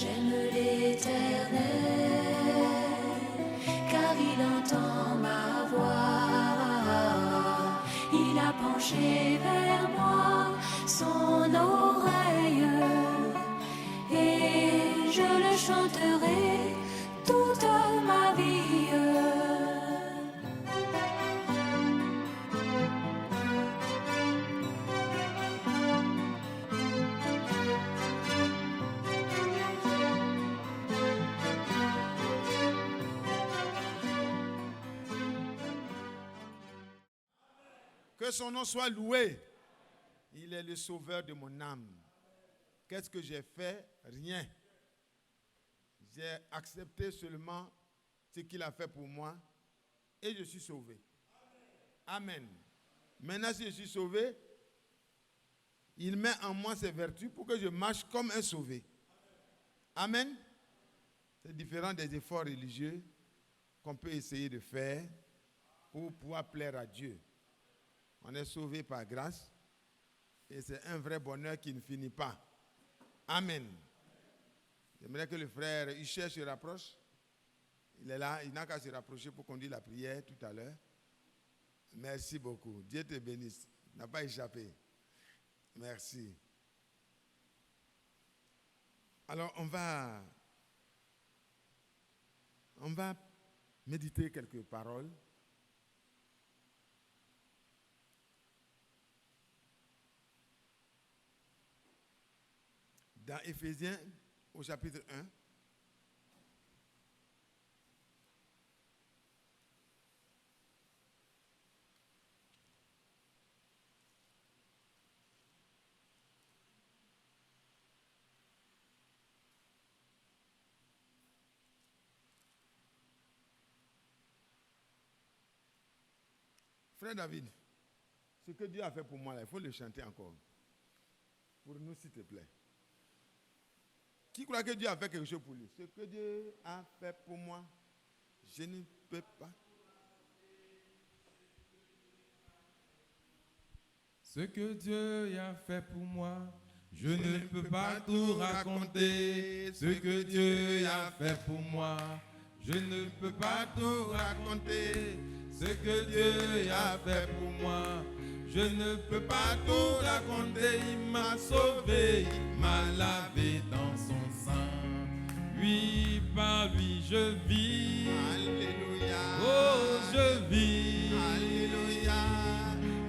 J'aime l'Éternel, car il entend ma voix. Il a penché vers moi son oreille, et je le chanterai toute ma vie. Que son nom soit loué. Il est le sauveur de mon âme. Qu'est-ce que j'ai fait? Rien. J'ai accepté seulement ce qu'il a fait pour moi et je suis sauvé. Amen. Maintenant, si je suis sauvé, il met en moi ses vertus pour que je marche comme un sauvé. Amen. C'est différent des efforts religieux qu'on peut essayer de faire pour pouvoir plaire à Dieu. On est sauvé par grâce et c'est un vrai bonheur qui ne finit pas. Amen. J'aimerais que le frère Hichet se rapproche. Il est là, il n'a qu'à se rapprocher pour conduire la prière tout à l'heure. Merci beaucoup. Dieu te bénisse. Il n'a pas échappé. Merci. Alors, on va méditer quelques paroles. Dans Éphésiens, au chapitre 1, Frère David, ce que Dieu a fait pour moi, là, il faut le chanter encore. Pour nous, s'il te plaît. Qui croit que Dieu a fait quelque chose pour lui? Ce que Dieu a fait pour moi, je ne peux pas. Ce que Dieu a fait pour moi, je ne peux pas tout raconter. Ce que Dieu a fait pour moi, je ne peux pas tout raconter. Ce que Dieu a fait pour moi, je ne peux pas tout raconter. Il m'a sauvé, il m'a lavé dans son sang. Oui, par lui je vis. Alléluia. Oh, je vis. Alléluia.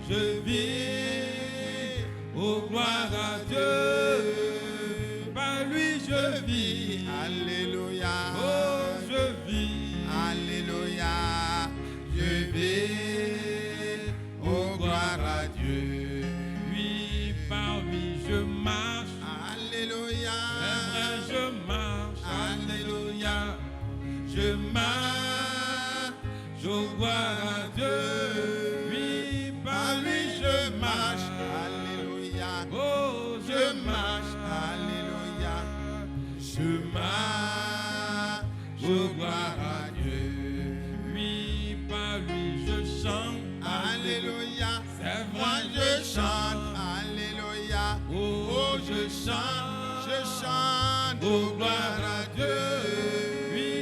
Je vis. Oh, gloire à Dieu. Par lui je vis. Alléluia. Oh, je vis. Alléluia. Je vis. Oh, gloire à Dieu. Oui, par lui je marche. Alléluia. C'est vrai, je marche. Alléluia. Je marche. Je gloire à Dieu. Oui, par lui je marche. Alléluia. Oh, je marche. Alléluia. Je marche. Oh, gloire à Dieu. Oui, par lui je chante. Alléluia. C'est Moi vrai, je chante. Alléluia. Oh, je chante. Je chante. Oh, gloire à Dieu. Oui,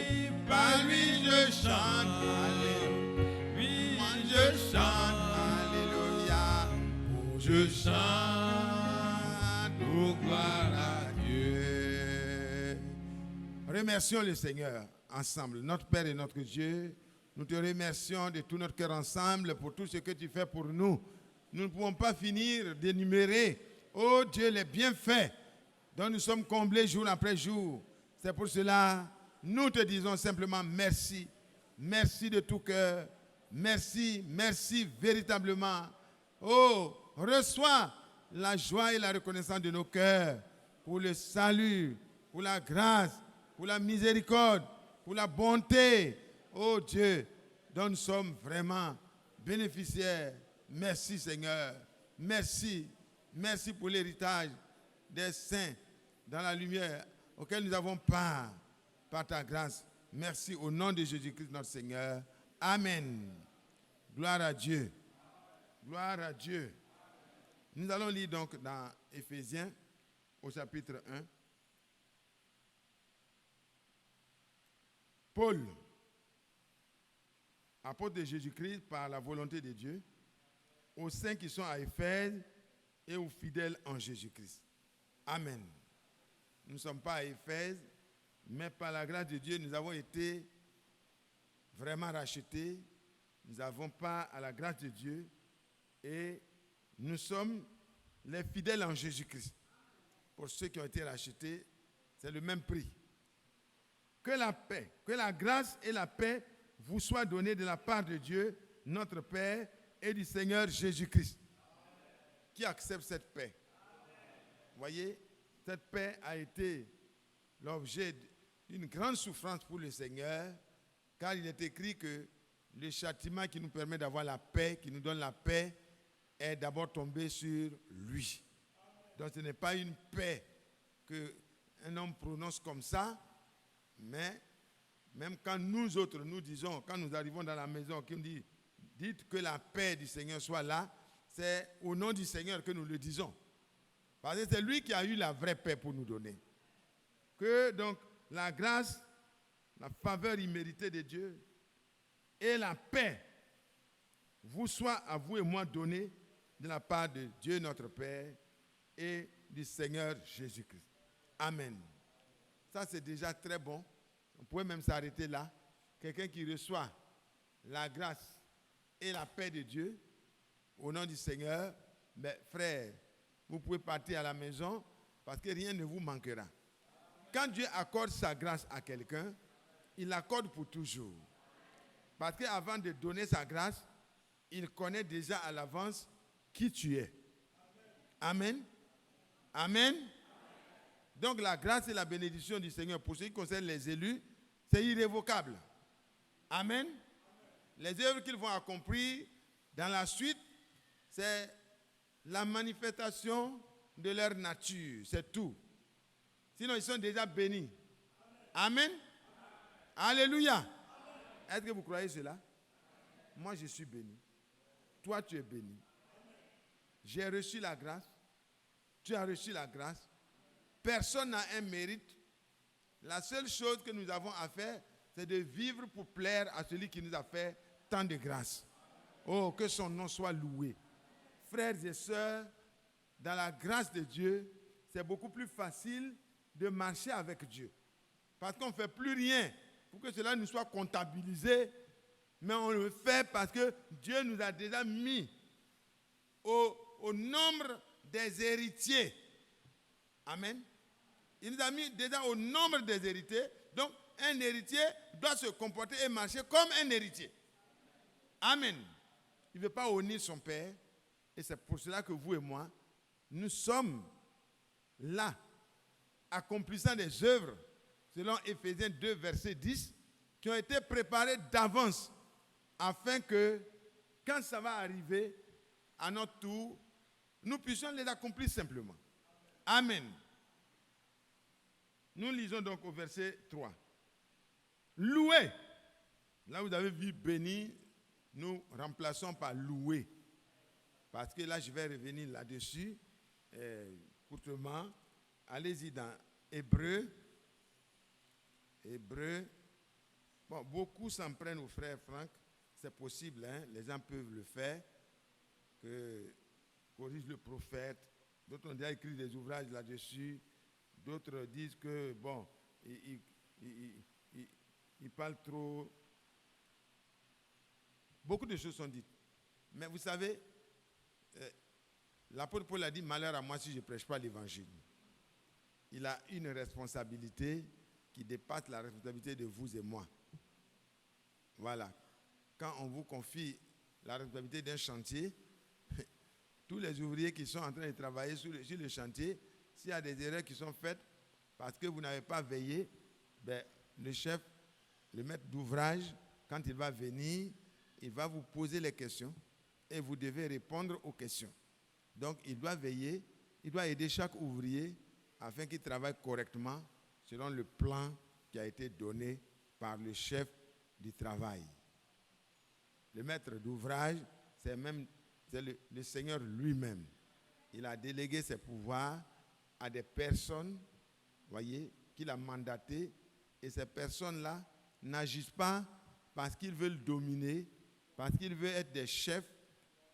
Par lui je chante. Alléluia. oui, Moi je chante. Alléluia. oh, je chante. Oh, gloire à Dieu. Remercions le Seigneur ensemble, notre Père et notre Dieu. Nous te remercions de tout notre cœur ensemble pour tout ce que tu fais pour nous. Nous ne pouvons pas finir d'énumérer, oh Dieu, les bienfaits dont nous sommes comblés jour après jour. C'est pour cela, nous te disons simplement merci. Merci de tout cœur. Merci, merci véritablement. Oh, reçois la joie et la reconnaissance de nos cœurs pour le salut, pour la grâce, pour la miséricorde, pour la bonté. Oh Dieu, dont nous sommes vraiment bénéficiaires. Merci Seigneur. Merci. Merci pour l'héritage des saints dans la lumière auquel nous avons part par ta grâce. Merci au nom de Jésus-Christ notre Seigneur. Amen. Gloire à Dieu. Gloire à Dieu. Nous allons lire donc dans Éphésiens au chapitre 1. Paul, apôtre de Jésus-Christ par la volonté de Dieu, aux saints qui sont à Éphèse et aux fidèles en Jésus-Christ. Amen. Nous ne sommes pas à Éphèse, mais par la grâce de Dieu, nous avons été vraiment rachetés. Nous n'avons pas à la grâce de Dieu et nous sommes les fidèles en Jésus-Christ. Pour ceux qui ont été rachetés, c'est le même prix. Que la paix, que la grâce et la paix vous soient données de la part de Dieu, notre Père, et du Seigneur Jésus-Christ. Qui accepte cette paix? Vous voyez, cette paix a été l'objet d'une grande souffrance pour le Seigneur, car il est écrit que le châtiment qui nous permet d'avoir la paix, qui nous donne la paix, est d'abord tombé sur lui. Donc ce n'est pas une paix qu'un homme prononce comme ça, mais même quand nous autres, nous disons, quand nous arrivons dans la maison, qui nous dit, dites que la paix du Seigneur soit là, c'est au nom du Seigneur que nous le disons. Parce que c'est lui qui a eu la vraie paix pour nous donner. Que donc la grâce, la faveur imméritée de Dieu et la paix vous soient à vous et moi données de la part de Dieu notre Père et du Seigneur Jésus-Christ. Amen. Ça c'est déjà très bon. On pourrait même s'arrêter là. Quelqu'un qui reçoit la grâce et la paix de Dieu au nom du Seigneur, mais frère, vous pouvez partir à la maison parce que rien ne vous manquera. Quand Dieu accorde sa grâce à quelqu'un, il l'accorde pour toujours. Parce qu'avant de donner sa grâce, il connaît déjà à l'avance qui tu es. Amen. Amen. Donc la grâce et la bénédiction du Seigneur pour ceux qui concernent les élus, c'est irrévocable. Amen. Les œuvres qu'ils vont accomplir dans la suite, c'est la manifestation de leur nature, c'est tout. Sinon, ils sont déjà bénis. Amen. Alléluia. Est-ce que vous croyez cela? Moi, je suis béni. Toi, tu es béni. J'ai reçu la grâce. Tu as reçu la grâce. Personne n'a un mérite. La seule chose que nous avons à faire, c'est de vivre pour plaire à celui qui nous a fait tant de grâce. Oh, que son nom soit loué. Frères et sœurs, dans la grâce de Dieu, c'est beaucoup plus facile de marcher avec Dieu. Parce qu'on ne fait plus rien pour que cela nous soit comptabilisé, mais on le fait parce que Dieu nous a déjà mis au nombre des héritiers. Amen. Il nous a mis déjà au nombre des héritiers. Donc, un héritier doit se comporter et marcher comme un héritier. Amen. Il ne veut pas honner son père. Et c'est pour cela que vous et moi, nous sommes là, accomplissant des œuvres, selon Éphésiens 2, verset 10, qui ont été préparées d'avance, afin que, quand ça va arriver, à notre tour, nous puissions les accomplir simplement. Amen. Nous lisons donc au verset 3. Louer. Là, vous avez vu béni, nous remplaçons par louer. Parce que là, je vais revenir là-dessus, courtement. Allez-y dans Hébreu. Hébreu. Bon, beaucoup s'en prennent au frère Franck. C'est possible, hein? Les gens peuvent le faire. Que corrige le prophète. D'autres ont déjà écrit des ouvrages là-dessus. D'autres disent que, bon, il parle trop. Beaucoup de choses sont dites. Mais vous savez, l'apôtre Paul a dit, malheur à moi si je ne prêche pas l'évangile. Il a une responsabilité qui dépasse la responsabilité de vous et moi. Voilà. Quand on vous confie la responsabilité d'un chantier, tous les ouvriers qui sont en train de travailler sur le chantier, s'il y a des erreurs qui sont faites parce que vous n'avez pas veillé, ben, le chef, le maître d'ouvrage, quand il va venir, il va vous poser les questions et vous devez répondre aux questions. Donc, il doit veiller, il doit aider chaque ouvrier afin qu'il travaille correctement selon le plan qui a été donné par le chef du travail. Le maître d'ouvrage, c'est le Seigneur lui-même. Il a délégué ses pouvoirs à des personnes, voyez, qu'il a mandatées. Et ces personnes-là n'agissent pas parce qu'ils veulent dominer, parce qu'ils veulent être des chefs.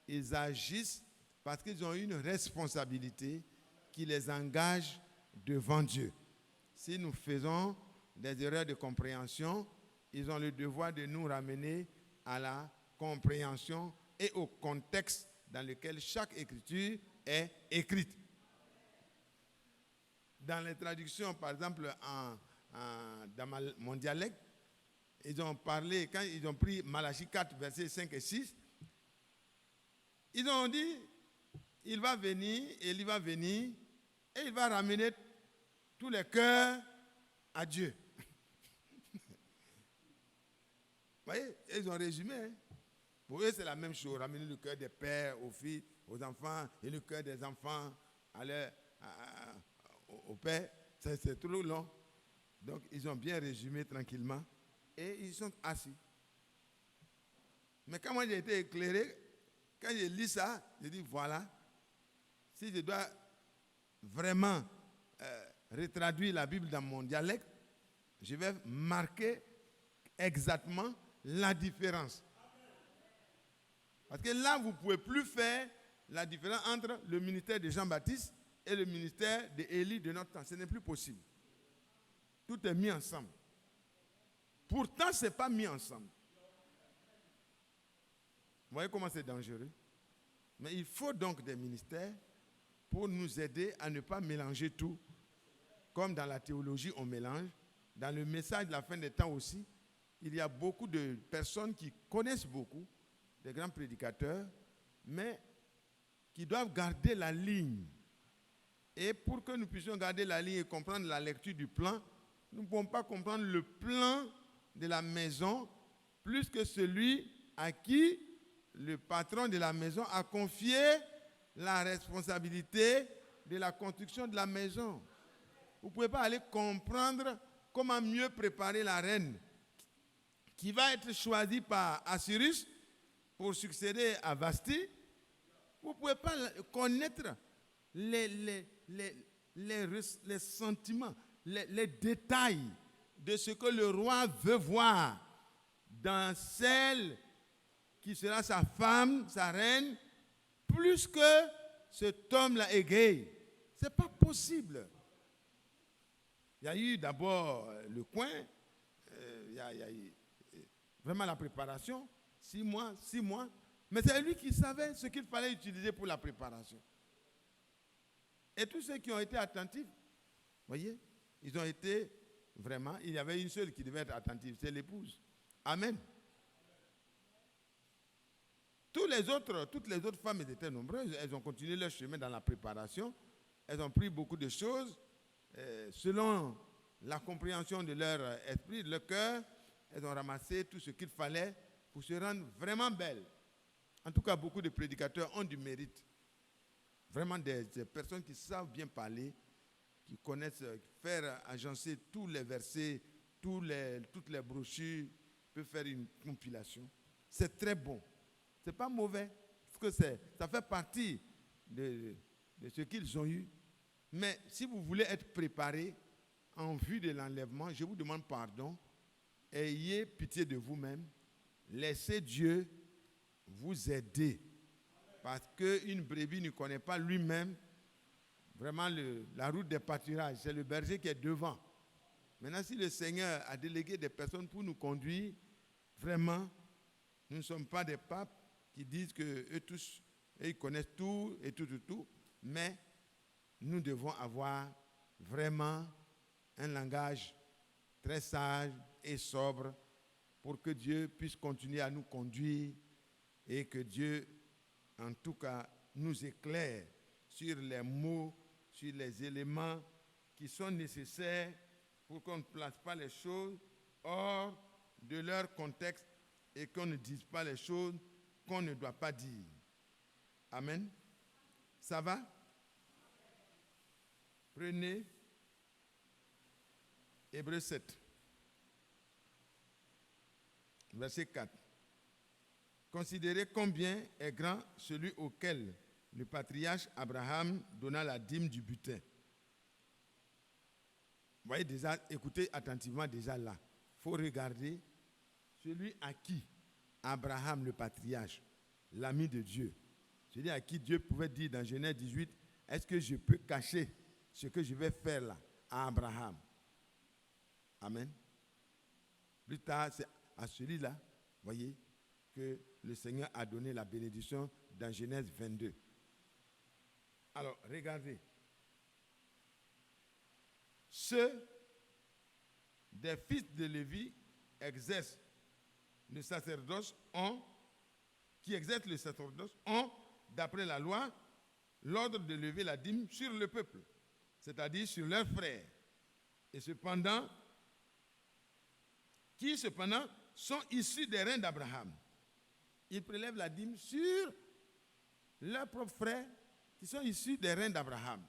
Ils agissent parce qu'ils ont une responsabilité qui les engage devant Dieu. Si nous faisons des erreurs de compréhension, ils ont le devoir de nous ramener à la compréhension et au contexte dans lequel chaque écriture est écrite. Dans les traductions, par exemple, dans mon dialecte, ils ont parlé, quand ils ont pris Malachie 4, versets 5 et 6, ils ont dit, il va venir et il va ramener tous les cœurs à Dieu. Vous voyez, ils ont résumé. Hein? Pour eux, c'est la même chose. Ramener le cœur des pères aux filles, aux enfants, et le cœur des enfants au père. C'est trop long. Donc, ils ont bien résumé tranquillement. Et ils sont assis. Mais quand moi j'ai été éclairé, quand j'ai lu ça, j'ai dit voilà, si je dois vraiment retraduire la Bible dans mon dialecte, je vais marquer exactement la différence. Parce que là, vous ne pouvez plus faire la différence entre le ministère de Jean-Baptiste et le ministère d'Élie de notre temps. Ce n'est plus possible. Tout est mis ensemble. Pourtant, ce n'est pas mis ensemble. Vous voyez comment c'est dangereux? Mais il faut donc des ministères pour nous aider à ne pas mélanger tout. Comme dans la théologie, on mélange. Dans le message de la fin des temps aussi, il y a beaucoup de personnes qui connaissent beaucoup, des grands prédicateurs, mais qui doivent garder la ligne. Et pour que nous puissions garder la ligne et comprendre la lecture du plan, nous ne pouvons pas comprendre le plan de la maison plus que celui à qui le patron de la maison a confié la responsabilité de la construction de la maison. Vous ne pouvez pas aller comprendre comment mieux préparer la reine qui va être choisie par Assyrus pour succéder à Vashti. Vous ne pouvez pas connaître les sentiments, les détails de ce que le roi veut voir dans celle qui sera sa femme, sa reine, plus que cet homme-là égaye. Ce n'est pas possible. Il y a eu d'abord le coin, il y a eu vraiment la préparation, 6 mois, mais c'est lui qui savait ce qu'il fallait utiliser pour la préparation. Et tous ceux qui ont été attentifs, vous voyez, ils ont été vraiment, il y avait une seule qui devait être attentive, c'est l'épouse. Amen. Toutes les autres femmes étaient nombreuses, elles ont continué leur chemin dans la préparation, elles ont pris beaucoup de choses, selon la compréhension de leur esprit, de leur cœur, elles ont ramassé tout ce qu'il fallait pour se rendre vraiment belles. En tout cas, beaucoup de prédicateurs ont du mérite. Vraiment des personnes qui savent bien parler, qui connaissent, faire agencer tous les versets, toutes les brochures, peuvent faire une compilation. C'est très bon. Ce n'est pas mauvais, parce que ça fait partie de ce qu'ils ont eu. Mais si vous voulez être préparé en vue de l'enlèvement, je vous demande pardon. Ayez pitié de vous-même. Laissez Dieu vous aider. Parce qu'une brebis ne connaît pas lui-même vraiment la route des pâturages. C'est le berger qui est devant. Maintenant, si le Seigneur a délégué des personnes pour nous conduire, vraiment, nous ne sommes pas des papes qui disent qu'eux tous, ils connaissent tout et tout, mais nous devons avoir vraiment un langage très sage et sobre pour que Dieu puisse continuer à nous conduire et que Dieu, en tout cas, nous éclaire sur les mots, sur les éléments qui sont nécessaires pour qu'on ne place pas les choses hors de leur contexte et qu'on ne dise pas les choses qu'on ne doit pas dire. Amen. Ça va? Prenez Hébreux 7, verset 4. Considérez combien est grand celui auquel le patriarche Abraham donna la dîme du butin. Vous voyez déjà, écoutez attentivement déjà là. faut regarder celui à qui Abraham, le patriarche, l'ami de Dieu, celui à qui Dieu pouvait dire dans Genèse 18, est-ce que je peux cacher ce que je vais faire là à Abraham? Amen. Plus tard, c'est à celui-là, voyez, que le Seigneur a donné la bénédiction dans Genèse 22. Alors, regardez. Ceux des fils de Lévi exercent le sacerdoce ont, d'après la loi, l'ordre de lever la dîme sur le peuple, c'est-à-dire sur leurs frères. Et cependant, qui cependant sont issus des reins d'Abraham. Ils prélèvent la dîme sur leurs propres frères qui sont issus des reins d'Abraham.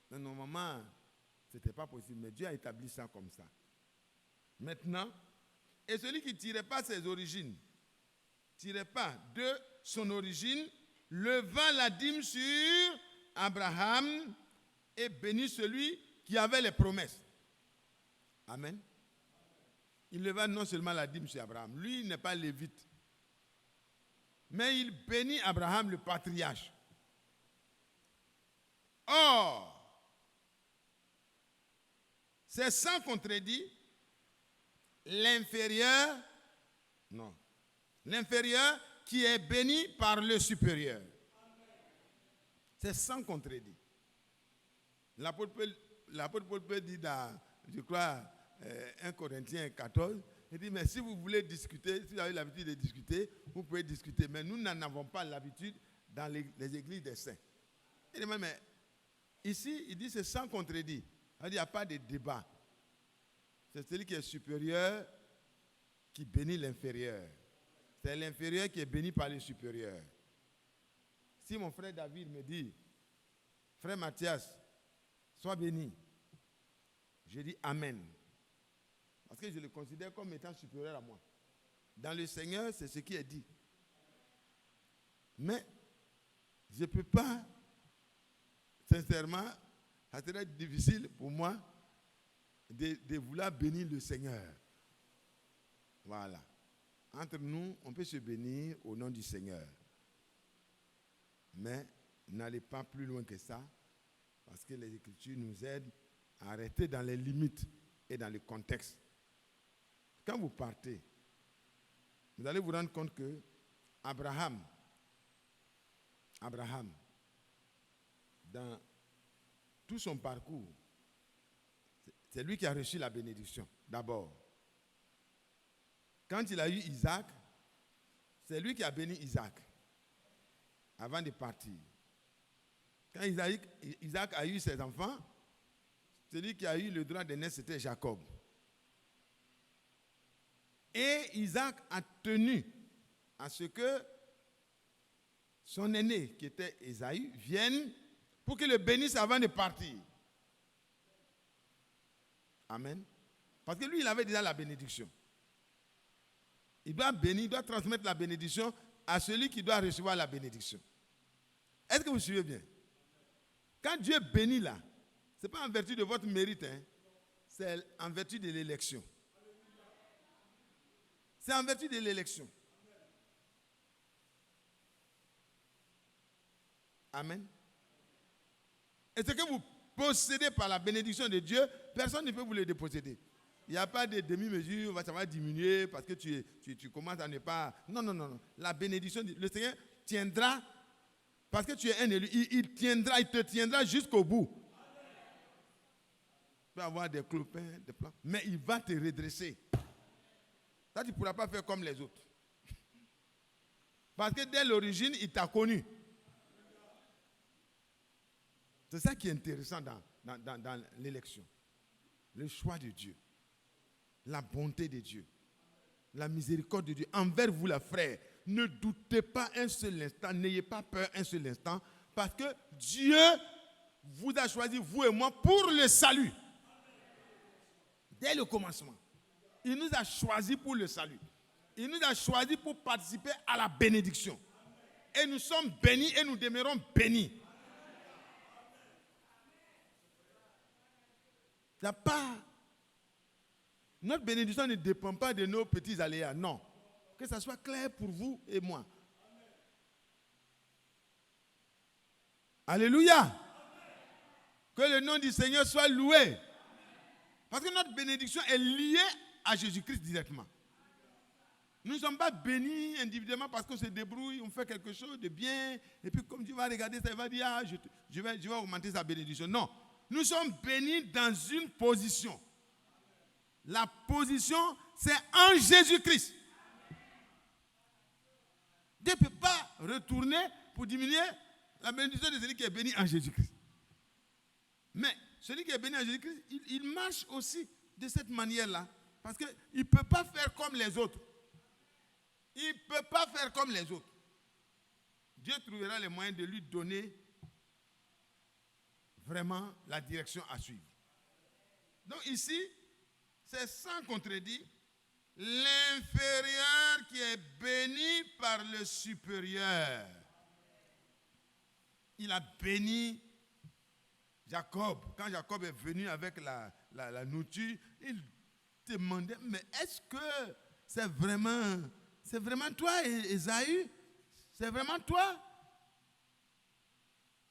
Mais normalement, ce n'était pas possible, mais Dieu a établi ça comme ça. Maintenant, et celui qui ne tirait pas ses origines, tirait pas de son origine, levant la dîme sur Abraham et bénit celui qui avait les promesses. Amen. Il leva non seulement la dîme sur Abraham, lui il n'est pas lévite, mais il bénit Abraham le patriarche. Or, c'est sans contredit l'inférieur qui est béni par le supérieur. C'est sans contredit. L'apôtre Paul peut dire dans, je crois, 1 Corinthiens 14, il dit, mais si vous voulez discuter, si vous avez l'habitude de discuter, vous pouvez discuter, mais nous n'en avons pas l'habitude dans les églises des saints. Il dit, mais ici, il dit, c'est sans contredit. Il n'y a pas de débat. C'est celui qui est supérieur qui bénit l'inférieur. C'est l'inférieur qui est béni par le supérieur. Si mon frère David me dit, frère Mathias, sois béni, je dis Amen. Parce que je le considère comme étant supérieur à moi. Dans le Seigneur, c'est ce qui est dit. Mais je ne peux pas, sincèrement, ça serait difficile pour moi de vouloir bénir le Seigneur. Voilà. Entre nous, on peut se bénir au nom du Seigneur. Mais n'allez pas plus loin que ça, parce que les Écritures nous aident à rester dans les limites et dans le contexte. Quand vous partez, vous allez vous rendre compte que Abraham, dans tout son parcours, c'est lui qui a reçu la bénédiction, d'abord. Quand il a eu Isaac, c'est lui qui a béni Isaac, avant de partir. Quand Isaac a eu ses enfants, celui qui a eu le droit de naître, c'était Jacob. Et Isaac a tenu à ce que son aîné, qui était Ésaü, vienne pour qu'il le bénisse avant de partir. Amen. Parce que lui, il avait déjà la bénédiction. Il doit bénir, il doit transmettre la bénédiction à celui qui doit recevoir la bénédiction. Est-ce que vous suivez bien? Quand Dieu bénit là, ce n'est pas en vertu de votre mérite, c'est en vertu de l'élection. C'est en vertu de l'élection. Amen. Et ce que vous possédez par la bénédiction de Dieu, personne ne peut vous le déposséder. Il n'y a pas de demi-mesure, ça va diminuer parce que tu commences à ne pas... Non. La bénédiction, le Seigneur tiendra, parce que tu es un élu, il te tiendra jusqu'au bout. Tu peux avoir des clopins, des plans, mais il va te redresser. Ça, tu ne pourras pas faire comme les autres. Parce que dès l'origine, il t'a connu. C'est ça qui est intéressant dans l'élection. Le choix de Dieu. La bonté de Dieu. La miséricorde de Dieu. Envers vous, les frères, ne doutez pas un seul instant, n'ayez pas peur un seul instant, parce que Dieu vous a choisi, vous et moi, pour le salut. Dès le commencement. Il nous a choisis pour le salut. Il nous a choisis pour participer à la bénédiction. Et nous sommes bénis et nous demeurons bénis. Il n'y a pas Notre bénédiction ne dépend pas de nos petits aléas, non. Que ça soit clair pour vous et moi. Alléluia. Que le nom du Seigneur soit loué. Parce que notre bénédiction est liée à Jésus-Christ directement. Nous ne sommes pas bénis individuellement parce qu'on se débrouille, on fait quelque chose de bien, et puis comme tu vas regarder ça, il va dire, ah, je vais augmenter sa bénédiction. Non, nous sommes bénis dans une position. La position, c'est en Jésus-Christ. Dieu ne peut pas retourner pour diminuer la bénédiction de celui qui est béni en Jésus-Christ. Mais celui qui est béni en Jésus-Christ, il marche aussi de cette manière-là. Parce qu'il ne peut pas faire comme les autres. Il ne peut pas faire comme les autres. Dieu trouvera les moyens de lui donner vraiment la direction à suivre. Donc ici, c'est sans contredit l'inférieur qui est béni par le supérieur. Il a béni Jacob. Quand Jacob est venu avec la nourriture, il demandait, mais est-ce que c'est vraiment toi, Ésaü? C'est vraiment toi?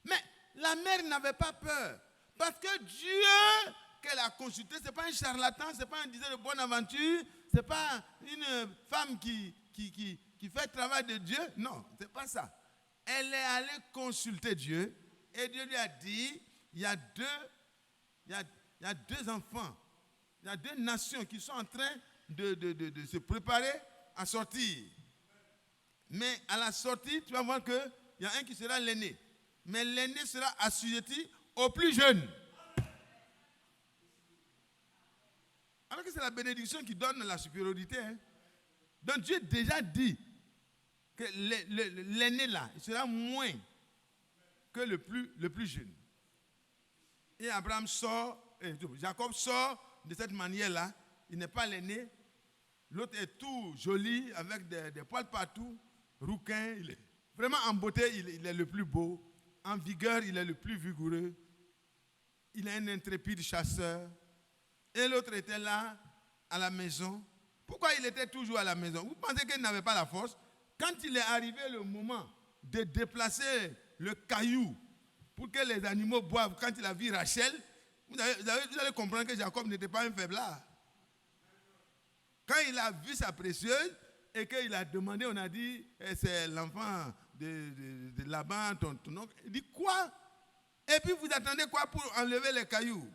Mais la mère n'avait pas peur. Parce que Dieu qu'elle a consulté, ce n'est pas un charlatan, ce n'est pas un diseur de bonne aventure, ce n'est pas une femme qui fait le travail de Dieu. Non, ce n'est pas ça. Elle est allée consulter Dieu et Dieu lui a dit, il y a deux enfants, il y a deux nations qui sont en train de se préparer à sortir. Mais à la sortie, tu vas voir qu'il y a un qui sera l'aîné. Mais l'aîné sera assujetti au plus jeune. Alors que c'est la bénédiction qui donne la supériorité. Hein. Donc Dieu a déjà dit que l'aîné là, il sera moins que le plus jeune. Et Abraham sort, Jacob sort de cette manière-là. Il n'est pas l'aîné. L'autre est tout joli, avec des poils partout, rouquin. Il est vraiment en beauté, il est le plus beau. En vigueur, il est le plus vigoureux. Il est un intrépide chasseur. Et l'autre était là, à la maison. Pourquoi il était toujours à la maison? Vous pensez qu'il n'avait pas la force? Quand il est arrivé le moment de déplacer le caillou pour que les animaux boivent, quand il a vu Rachel, vous allez comprendre que Jacob n'était pas un faiblard. Quand il a vu sa précieuse et qu'il a demandé, on a dit, c'est l'enfant de Laban, ton oncle. Il dit, quoi? Et puis vous attendez quoi pour enlever les cailloux?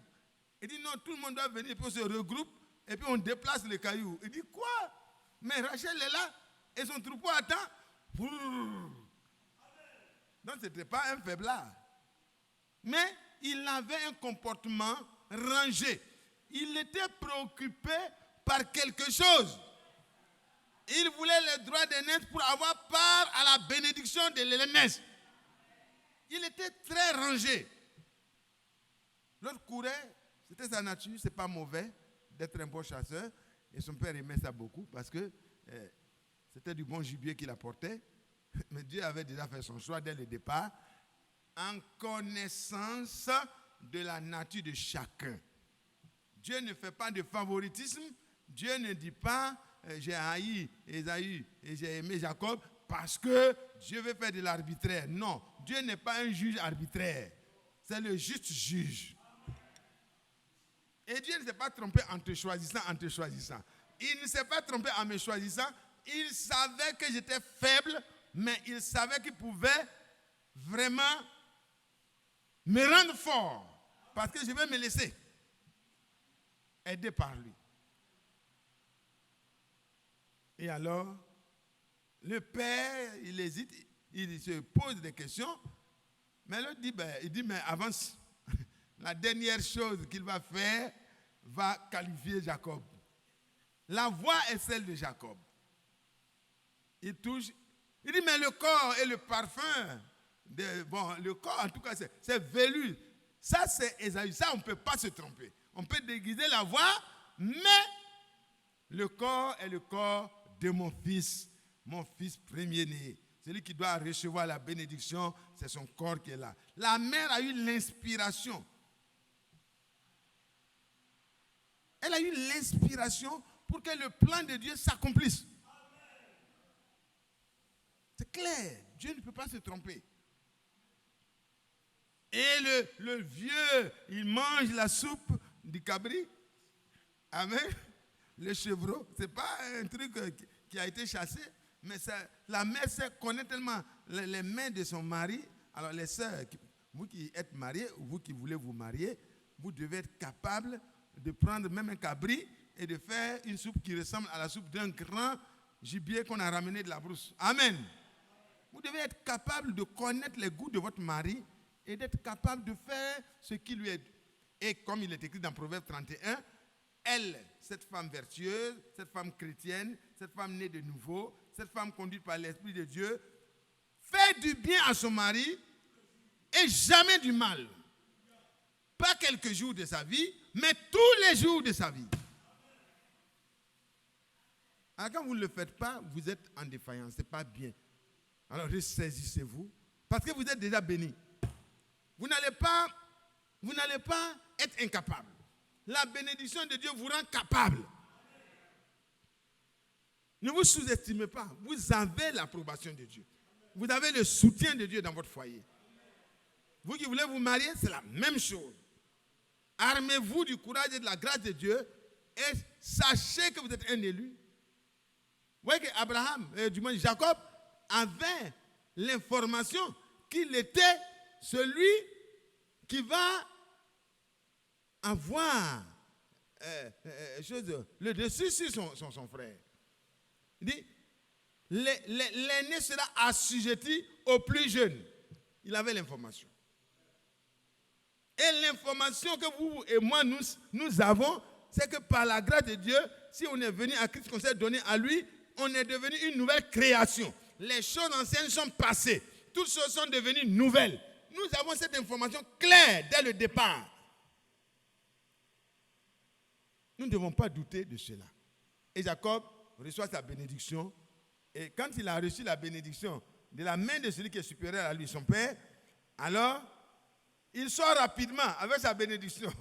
Il dit, non, tout le monde doit venir, puis on se regroupe, et puis on déplace les cailloux. Il dit, quoi? Mais Rachel est là, et son troupeau attend. Donc ce n'était pas un faiblard. Mais il avait un comportement rangé. Il était préoccupé par quelque chose. Il voulait le droit d'aînesse pour avoir part à la bénédiction de l'aînesse. Il était très rangé. L'autre courait, c'était sa nature, c'est pas mauvais d'être un bon chasseur. Et son père aimait ça beaucoup parce que c'était du bon gibier qu'il apportait. Mais Dieu avait déjà fait son choix dès le départ, en connaissance de la nature de chacun. Dieu ne fait pas de favoritisme. Dieu ne dit pas, j'ai haï Ésaü et j'ai aimé Jacob parce que Dieu veut faire de l'arbitraire. Non, Dieu n'est pas un juge arbitraire. C'est le juste juge. Et Dieu ne s'est pas trompé en te choisissant. Il ne s'est pas trompé en me choisissant. Il savait que j'étais faible, mais il savait qu'il pouvait vraiment me rendre fort. Parce que je vais me laisser aider par lui. Et alors, le père, il hésite, il se pose des questions, mais l'autre dit, mais avance. La dernière chose qu'il va faire va qualifier Jacob. La voix est celle de Jacob. Il touche, il dit, mais le corps et le parfum, le corps en tout cas, c'est velu. Ça, c'est Ésaü. Ça, on ne peut pas se tromper. On peut déguiser la voix, mais le corps est le corps de mon fils premier-né. Celui qui doit recevoir la bénédiction, c'est son corps qui est là. La mère a eu l'inspiration Elle a eu l'inspiration pour que le plan de Dieu s'accomplisse. C'est clair, Dieu ne peut pas se tromper. Et le vieux, il mange la soupe du cabri. Amen. Le chevreau, ce n'est pas un truc qui a été chassé, mais la mère connaît tellement les mains de son mari. Alors les sœurs, vous qui êtes mariés, ou vous qui voulez vous marier, vous devez être capable de prendre même un cabri et de faire une soupe qui ressemble à la soupe d'un grand gibier qu'on a ramené de la brousse. Amen. Vous devez être capable de connaître les goûts de votre mari et d'être capable de faire ce qui lui est. Et comme il est écrit dans Proverbe 31, elle, cette femme vertueuse, cette femme chrétienne, cette femme née de nouveau, cette femme conduite par l'Esprit de Dieu, fait du bien à son mari et jamais du mal. Pas quelques jours de sa vie, mais tous les jours de sa vie. Alors quand vous ne le faites pas, vous êtes en défaillance, ce n'est pas bien. Alors ressaisissez-vous, parce que vous êtes déjà béni. Vous n'allez pas être incapable. La bénédiction de Dieu vous rend capable. Ne vous sous-estimez pas. Vous avez l'approbation de Dieu. Vous avez le soutien de Dieu dans votre foyer. Vous qui voulez vous marier, c'est la même chose. Armez-vous du courage et de la grâce de Dieu et sachez que vous êtes un élu. Vous voyez qu'Abraham, du moins Jacob, avait l'information qu'il était celui qui va avoir le dessus sur son frère. Il dit, l'aîné sera assujetti au plus jeune. Il avait l'information. Et l'information que vous et moi, nous avons, c'est que par la grâce de Dieu, si on est venu à Christ, qu'on s'est donné à lui, on est devenu une nouvelle création. Les choses anciennes sont passées. Toutes choses sont devenues nouvelles. Nous avons cette information claire dès le départ. Nous ne devons pas douter de cela. Et Jacob reçoit sa bénédiction. Et quand il a reçu la bénédiction de la main de celui qui est supérieur à lui, son père, alors il sort rapidement avec sa bénédiction.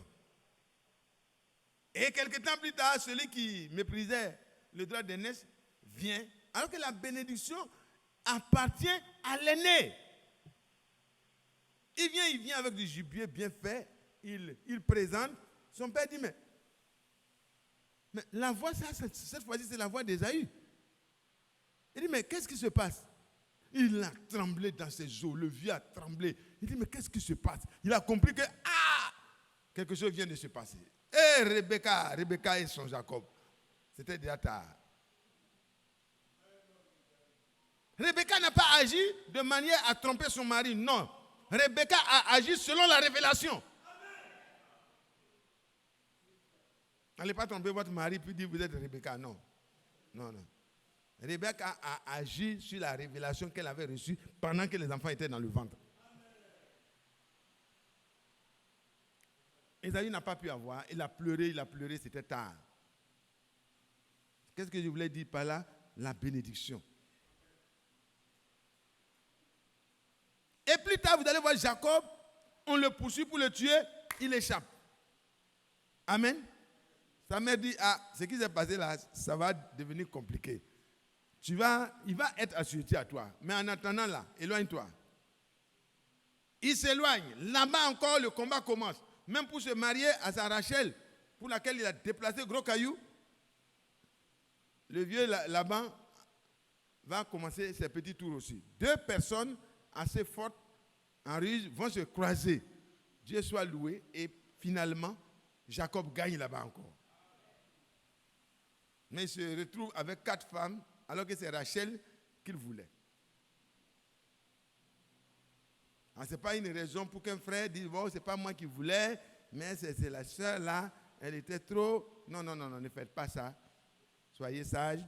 Et quelque temps plus tard, celui qui méprisait le droit d'aînesse vient, alors que la bénédiction appartient à l'aîné. Il vient avec du gibier bien fait, il présente. Son père dit, mais la voix, cette fois-ci, c'est la voix d'Ésaü. Il dit, mais qu'est-ce qui se passe? Il a tremblé dans ses os, le vieux a tremblé. Il dit, mais qu'est-ce qui se passe? Il a compris que, quelque chose vient de se passer. Et Rebecca et son Jacob, c'était déjà tard. Rebecca n'a pas agi de manière à tromper son mari, non. Rebecca a agi selon la révélation. N'allez pas tromper votre mari puis dire vous êtes Rebecca, non. Non. Rebecca a agi sur la révélation qu'elle avait reçue pendant que les enfants étaient dans le ventre. Ésaü n'a pas pu avoir, il a pleuré, c'était tard. Qu'est-ce que je voulais dire par là? La bénédiction. Et plus tard, vous allez voir Jacob, on le poursuit pour le tuer, il échappe. Amen. Sa mère dit, ce qui s'est passé là, ça va devenir compliqué. Il va être assujetti à toi. Mais en attendant là, éloigne-toi. Il s'éloigne. Là-bas encore, le combat commence. Même pour se marier à sa Rachel, pour laquelle il a déplacé gros caillou, le vieux Laban va commencer ses petits tours aussi. Deux personnes assez fortes en ruse vont se croiser. Dieu soit loué. Et finalement, Jacob gagne là-bas encore. Mais il se retrouve avec 4 femmes, alors que c'est Rachel qu'il voulait. Ce n'est pas une raison pour qu'un frère dise, bon, ce n'est pas moi qui voulais, mais c'est la sœur là, elle était trop... Non, ne faites pas ça. Soyez sages,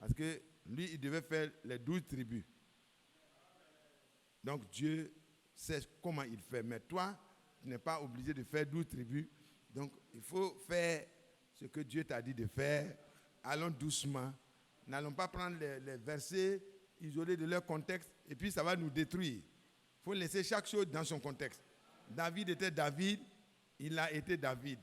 parce que lui, il devait faire les 12 tribus. Donc Dieu sait comment il fait. Mais toi, tu n'es pas obligé de faire 12 tribus. Donc il faut faire ce que Dieu t'a dit de faire. Allons doucement. N'allons pas prendre les versets isolés de leur contexte et puis ça va nous détruire. Il faut laisser chaque chose dans son contexte. David était David, il a été David.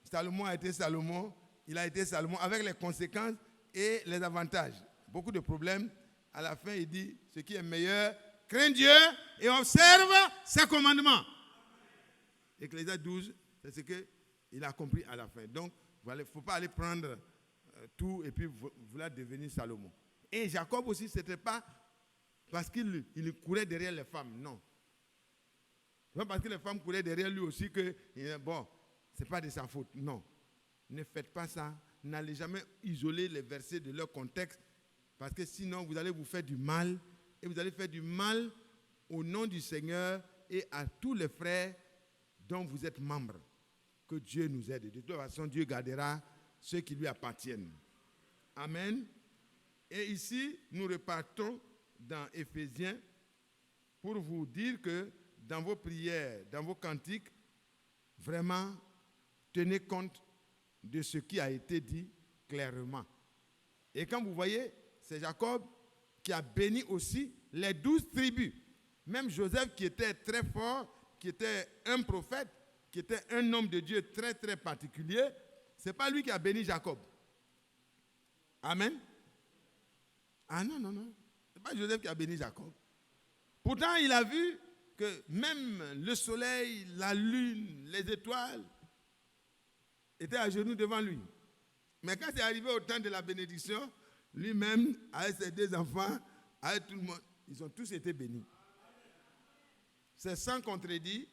Salomon a été Salomon, il a été Salomon avec les conséquences et les avantages. Beaucoup de problèmes. À la fin, il dit, ce qui est meilleur, crains Dieu et observe ses commandements. Ecclésiaste 12, c'est ce qu'il a compris à la fin. Donc, il ne faut pas aller prendre tout et puis vouloir devenir Salomon. Et Jacob aussi, ce n'était pas parce qu'il courait derrière les femmes, non. Ce n'est pas parce que les femmes couraient derrière lui aussi que, bon, ce n'est pas de sa faute, non. Ne faites pas ça. N'allez jamais isoler les versets de leur contexte parce que sinon, vous allez vous faire du mal et vous allez faire du mal au nom du Seigneur et à tous les frères dont vous êtes membres. Que Dieu nous aide. De toute façon, Dieu gardera ceux qui lui appartiennent. Amen. Et ici, nous repartons dans Éphésiens pour vous dire que dans vos prières, dans vos cantiques, vraiment, tenez compte de ce qui a été dit clairement. Et quand vous voyez, c'est Jacob qui a béni aussi les 12 tribus. Même Joseph qui était très fort, qui était un prophète, qui était un homme de Dieu très très particulier, ce n'est pas lui qui a béni Jacob. Amen. Ah non, non, non. Ce n'est pas Joseph qui a béni Jacob. Pourtant, il a vu que même le soleil, la lune, les étoiles étaient à genoux devant lui. Mais quand c'est arrivé au temps de la bénédiction, lui-même, avec ses 2 enfants, avec tout le monde, ils ont tous été bénis. C'est sans contredit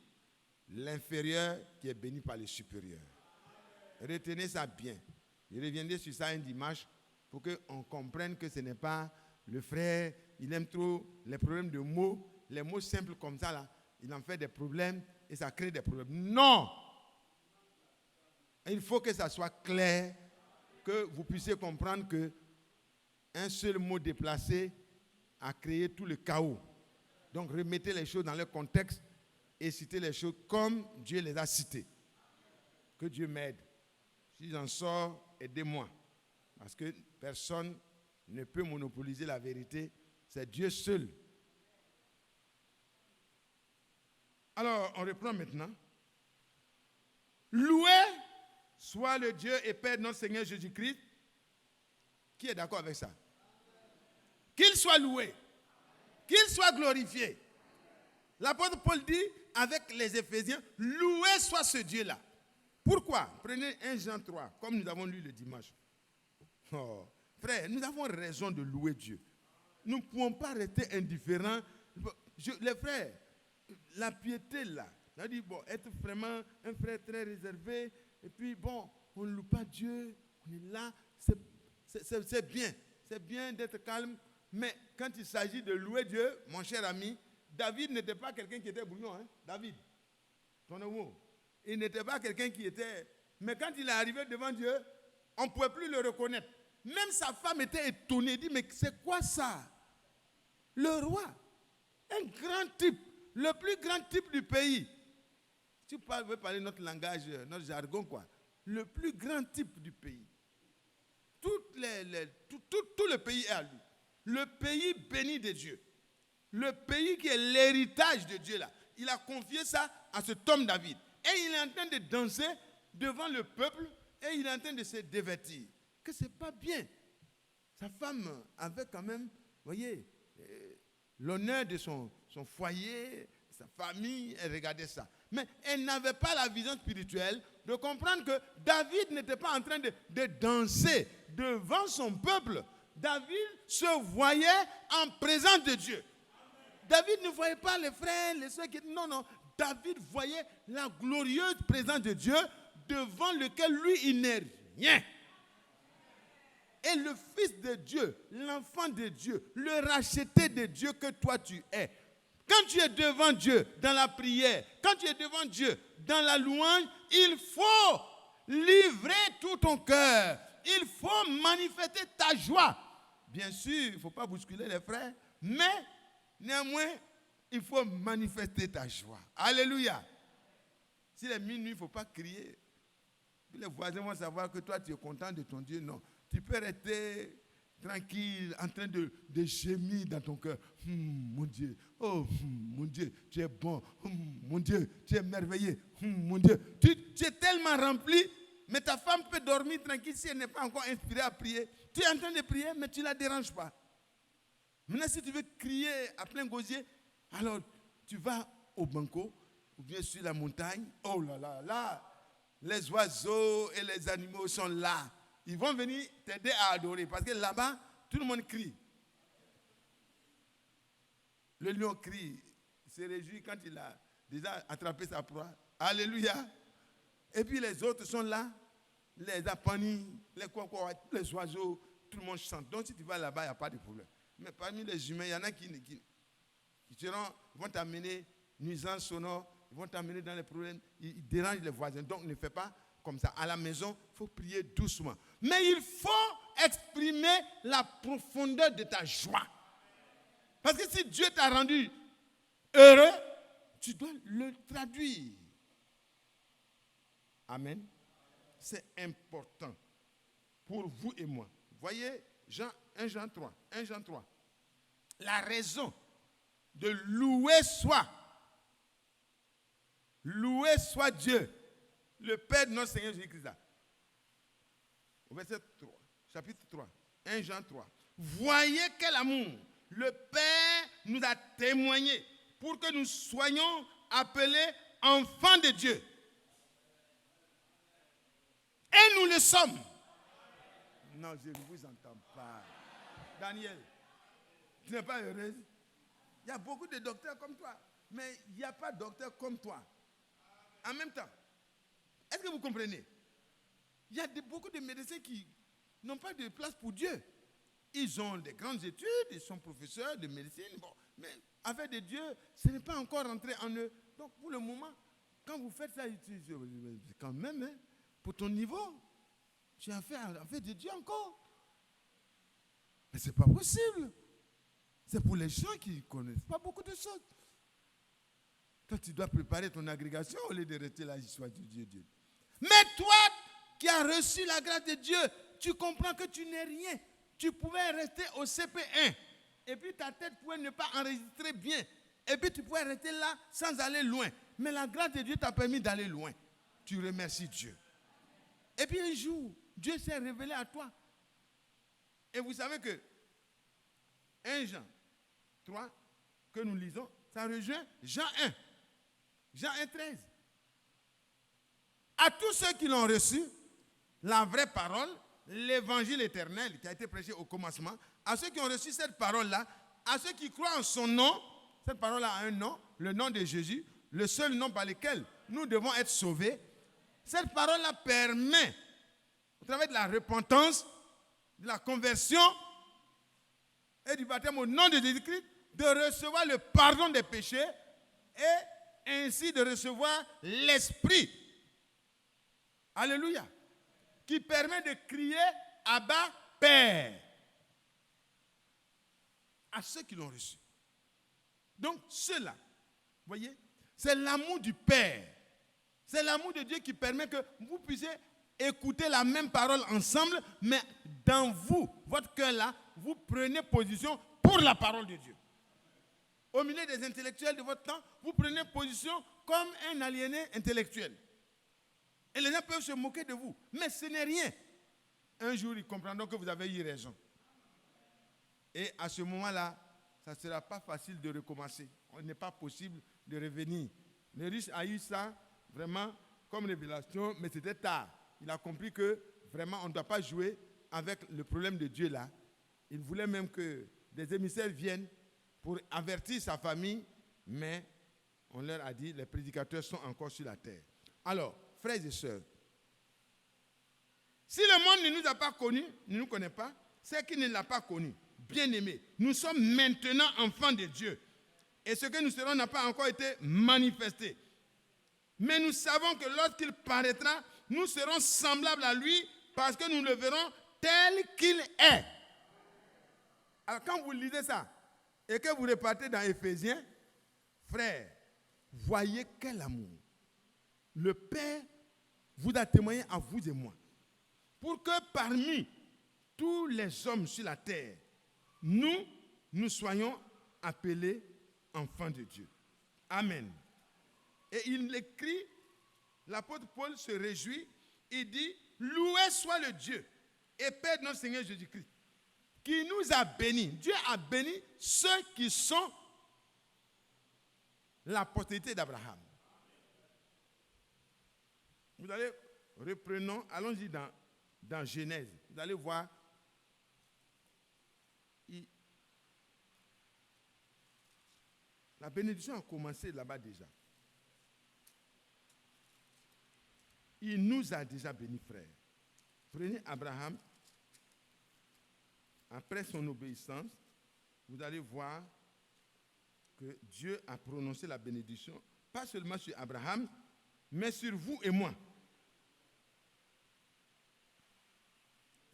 l'inférieur qui est béni par le supérieur. Retenez ça bien. Je reviendrai sur ça un dimanche pour qu'on comprenne que ce n'est pas le frère, il aime trop les problèmes de mots, les mots simples comme ça, là, il en fait des problèmes et ça crée des problèmes. Non! Il faut que ça soit clair, que vous puissiez comprendre que un seul mot déplacé a créé tout le chaos. Donc remettez les choses dans leur contexte et citez les choses comme Dieu les a citées. Que Dieu m'aide. Si j'en sors, aidez-moi. Parce que personne ne peut monopoliser la vérité. C'est Dieu seul. Alors, on reprend maintenant. Loué soit le Dieu et Père de notre Seigneur Jésus-Christ. Qui est d'accord avec ça? Qu'il soit loué. Qu'il soit glorifié. L'apôtre Paul dit avec les Éphésiens, loué soit ce Dieu-là. Pourquoi? Prenez 1 Jean 3, comme nous avons lu le dimanche. Oh, frère, nous avons raison de louer Dieu. Nous ne pouvons pas rester indifférents. Les frères, la piété là, c'est-à-dire, bon, être vraiment un frère très réservé, et puis bon, on ne loue pas Dieu, on est là, c'est bien. C'est bien d'être calme, mais quand il s'agit de louer Dieu, mon cher ami, David n'était pas quelqu'un qui était brouillon, hein? David, ton amour. Il n'était pas quelqu'un qui était... Mais quand il est arrivé devant Dieu, on ne pouvait plus le reconnaître. Même sa femme était étonnée, elle dit, mais c'est quoi ça? Le roi, un grand type, le plus grand type du pays. Tu veux parler notre langage, notre jargon, quoi. Le plus grand type du pays. Tout le pays est à lui. Le pays béni de Dieu. Le pays qui est l'héritage de Dieu là. Il a confié ça à cet homme David. Et il est en train de danser devant le peuple et il est en train de se divertir. Que c'est pas bien. Sa femme avait quand même, vous voyez, l'honneur de son foyer, sa famille, elle regardait ça. Mais elle n'avait pas la vision spirituelle de comprendre que David n'était pas en train de danser devant son peuple. David se voyait en présence de Dieu. David ne voyait pas les frères, les soeurs qui étaient... Non, non. David voyait la glorieuse présence de Dieu devant lequel lui, il n'est rien. Et le Fils de Dieu, l'enfant de Dieu, le racheté de Dieu que toi tu es. Quand tu es devant Dieu dans la prière, quand tu es devant Dieu dans la louange, il faut livrer tout ton cœur. Il faut manifester ta joie. Bien sûr, il ne faut pas bousculer les frères, mais néanmoins, il faut manifester ta joie. Alléluia. S'il est minuit, il ne faut pas crier. Les voisins vont savoir que toi, tu es content de ton Dieu. Non. Tu peux rester tranquille, en train de gémir dans ton cœur. Mon Dieu, oh mon Dieu, tu es bon. Mon Dieu, tu es merveilleux. Mon Dieu, tu es tellement rempli Mais ta femme peut dormir tranquille si elle n'est pas encore inspirée à prier. Tu es en train de prier, mais tu ne la déranges pas. Maintenant, si tu veux crier à plein gosier, alors tu vas au banco ou bien sur la montagne. Oh là là, là, les oiseaux et les animaux sont là. Ils vont venir t'aider à adorer parce que là-bas, tout le monde crie. Le lion crie, il se réjouit quand il a déjà attrapé sa proie. Alléluia. Et puis les autres sont là, les apanis, les cocos, les oiseaux, tout le monde chante. Donc si tu vas là-bas, il n'y a pas de problème. Mais parmi les humains, il y en a qui vont t'amener nuisances sonores, ils vont t'amener dans les problèmes, ils dérangent les voisins. Donc ne fais pas comme ça. À la maison, il faut prier doucement. Mais il faut exprimer la profondeur de ta joie. Parce que si Dieu t'a rendu heureux, tu dois le traduire. Amen. C'est important pour vous et moi. Voyez, 1 Jean 3. La raison de louer soit Dieu, le Père de notre Seigneur Jésus-Christ. Au verset 3, chapitre 3, 1 Jean 3. Voyez quel amour le Père nous a témoigné pour que nous soyons appelés enfants de Dieu. Et nous le sommes. Non, je ne vous entends pas. Daniel, tu n'es pas heureuse? Il y a beaucoup de docteurs comme toi, mais il n'y a pas de docteur comme toi. En même temps, est-ce que vous comprenez? Il y a beaucoup de médecins qui n'ont pas de place pour Dieu. Ils ont des grandes études, ils sont professeurs de médecine, bon, mais avec de Dieu, ce n'est pas encore rentré en eux. Donc pour le moment, quand vous faites ça, quand même, hein, pour ton niveau, tu as fait de Dieu encore. Mais ce n'est pas possible. C'est pour les gens qui ne connaissent pas beaucoup de choses. Toi, tu dois préparer ton agrégation au lieu de rester là, l'histoire de Dieu, Dieu. Mais toi, qui as reçu la grâce de Dieu, tu comprends que tu n'es rien. Tu pouvais rester au CP1. Et puis ta tête pouvait ne pas enregistrer bien. Et puis tu pouvais rester là sans aller loin. Mais la grâce de Dieu t'a permis d'aller loin. Tu remercies Dieu. Et puis un jour, Dieu s'est révélé à toi. Et vous savez que 1 Jean 3, que nous lisons, ça rejoint Jean 1. Jean 1, 13. À tous ceux qui l'ont reçu, la vraie parole, l'évangile éternel qui a été prêché au commencement, à ceux qui ont reçu cette parole-là, à ceux qui croient en son nom, cette parole-là a un nom, le nom de Jésus, le seul nom par lequel nous devons être sauvés. Cette parole-là permet, au travers de la repentance, de la conversion et du baptême au nom de Jésus-Christ, de recevoir le pardon des péchés et ainsi de recevoir l'Esprit. Alléluia. Qui permet de crier Abba, Père. À ceux qui l'ont reçu. Donc, ceux-là, voyez, c'est l'amour du Père. C'est l'amour de Dieu qui permet que vous puissiez écouter la même parole ensemble, mais dans vous, votre cœur là, vous prenez position pour la parole de Dieu. Au milieu des intellectuels de votre temps, vous prenez position comme un aliéné intellectuel. Et les gens peuvent se moquer de vous. Mais ce n'est rien. Un jour, ils comprendront que vous avez eu raison. Et à ce moment-là, ça ne sera pas facile de recommencer. Il n'est pas possible de revenir. Le riche a eu ça vraiment comme révélation, mais c'était tard. Il a compris que vraiment on ne doit pas jouer avec le problème de Dieu là. Il voulait même que des émissaires viennent pour avertir sa famille, mais on leur a dit, les prédicateurs sont encore sur la terre. Alors, frères et sœurs, si le monde ne nous a pas connus, ne nous connaît pas, c'est qu'il ne l'a pas connu. Bien-aimés, nous sommes maintenant enfants de Dieu. Et ce que nous serons n'a pas encore été manifesté. Mais nous savons que lorsqu'il paraîtra, nous serons semblables à lui parce que nous le verrons tel qu'il est. Alors quand vous lisez ça et que vous repartez dans Éphésiens, frères, voyez quel amour le Père vous a témoigné à vous et moi. Pour que parmi tous les hommes sur la terre, nous soyons appelés enfants de Dieu. Amen. Et il écrit, l'apôtre Paul se réjouit il dit, loué soit le Dieu et Père de notre Seigneur Jésus-Christ, qui nous a bénis. Dieu a béni ceux qui sont la postérité d'Abraham. Vous allez, reprenons, allons-y dans Genèse. Vous allez voir, la bénédiction a commencé là-bas déjà. Il nous a déjà bénis, frères. Prenez Abraham, après son obéissance, vous allez voir que Dieu a prononcé la bénédiction, pas seulement sur Abraham, mais sur vous et moi.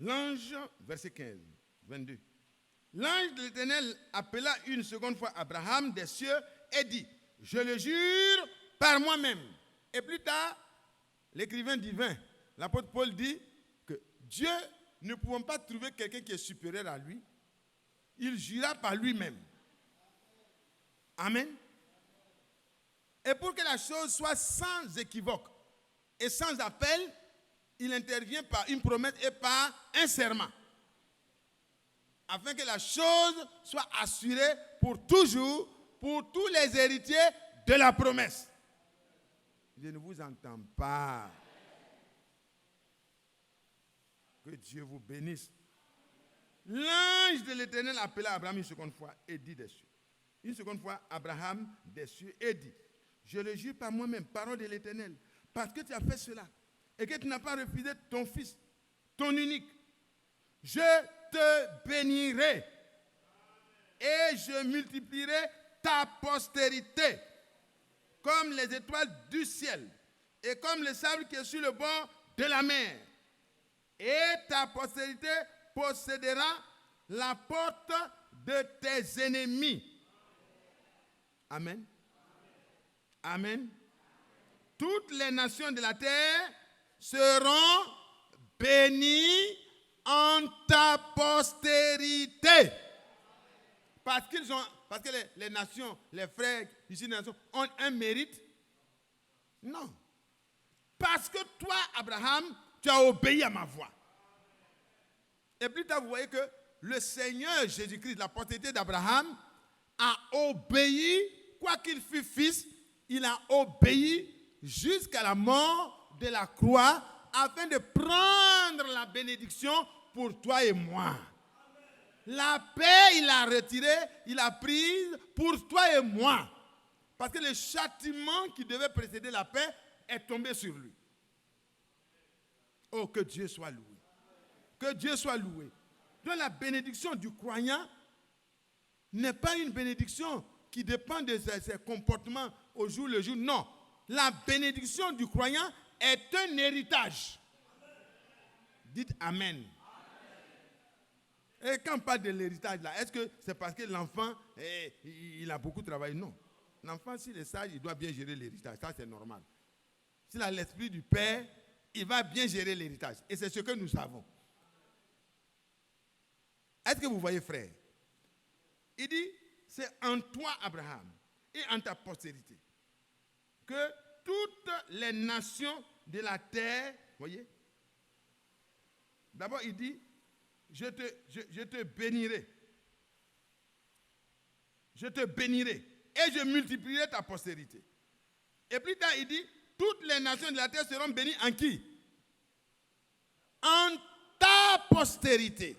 L'ange, verset 15, 22. L'ange de l'Éternel appela une seconde fois Abraham des cieux et dit, je le jure par moi-même. Et plus tard, l'écrivain divin, l'apôtre Paul dit que Dieu, ne pouvant pas trouver quelqu'un qui est supérieur à lui, il jura par lui-même. Amen. Et pour que la chose soit sans équivoque et sans appel, il intervient par une promesse et par un serment, afin que la chose soit assurée pour toujours, pour tous les héritiers de la promesse. Je ne vous entends pas. Que Dieu vous bénisse. L'ange de l'Éternel appela Abraham une seconde fois et dit des cieux. Une seconde fois, Abraham des cieux et dit, je le jure par moi-même, parole de l'Éternel, parce que tu as fait cela et que tu n'as pas refusé ton fils, ton unique. Je te bénirai et je multiplierai ta postérité comme les étoiles du ciel et comme le sable qui est sur le bord de la mer. Et ta postérité possédera la porte de tes ennemis. Amen. Amen. Toutes les nations de la terre seront bénies en ta postérité. Parce que les nations, les frères ici, les nations, ont un mérite? Non. Parce que toi, Abraham, tu as obéi à ma voix. Et plus tard, vous voyez que le Seigneur Jésus-Christ, la postérité d'Abraham, a obéi, quoi qu'il fût fils, il a obéi jusqu'à la mort de la croix, afin de prendre la bénédiction pour toi et moi. La paix, il a retiré, il a prise pour toi et moi. Parce que le châtiment qui devait précéder la paix est tombé sur lui. Oh, que Dieu soit loué. Que Dieu soit loué. Donc la bénédiction du croyant n'est pas une bénédiction qui dépend de ses comportements au jour le jour. Non. La bénédiction du croyant est un héritage. Dites Amen. Et quand on parle de l'héritage là, est-ce que c'est parce que l'enfant il a beaucoup travaillé? Non. L'enfant, s'il est sage, il doit bien gérer l'héritage. Ça, c'est normal. S'il a l'esprit du Père, il va bien gérer l'héritage. Et c'est ce que nous savons. Est-ce que vous voyez, frère? Il dit, c'est en toi, Abraham, et en ta postérité, que toutes les nations de la terre, voyez, d'abord il dit, je te bénirai. Je te bénirai et je multiplierai ta postérité. Et plus tard, il dit, toutes les nations de la terre seront bénies en qui? En ta postérité.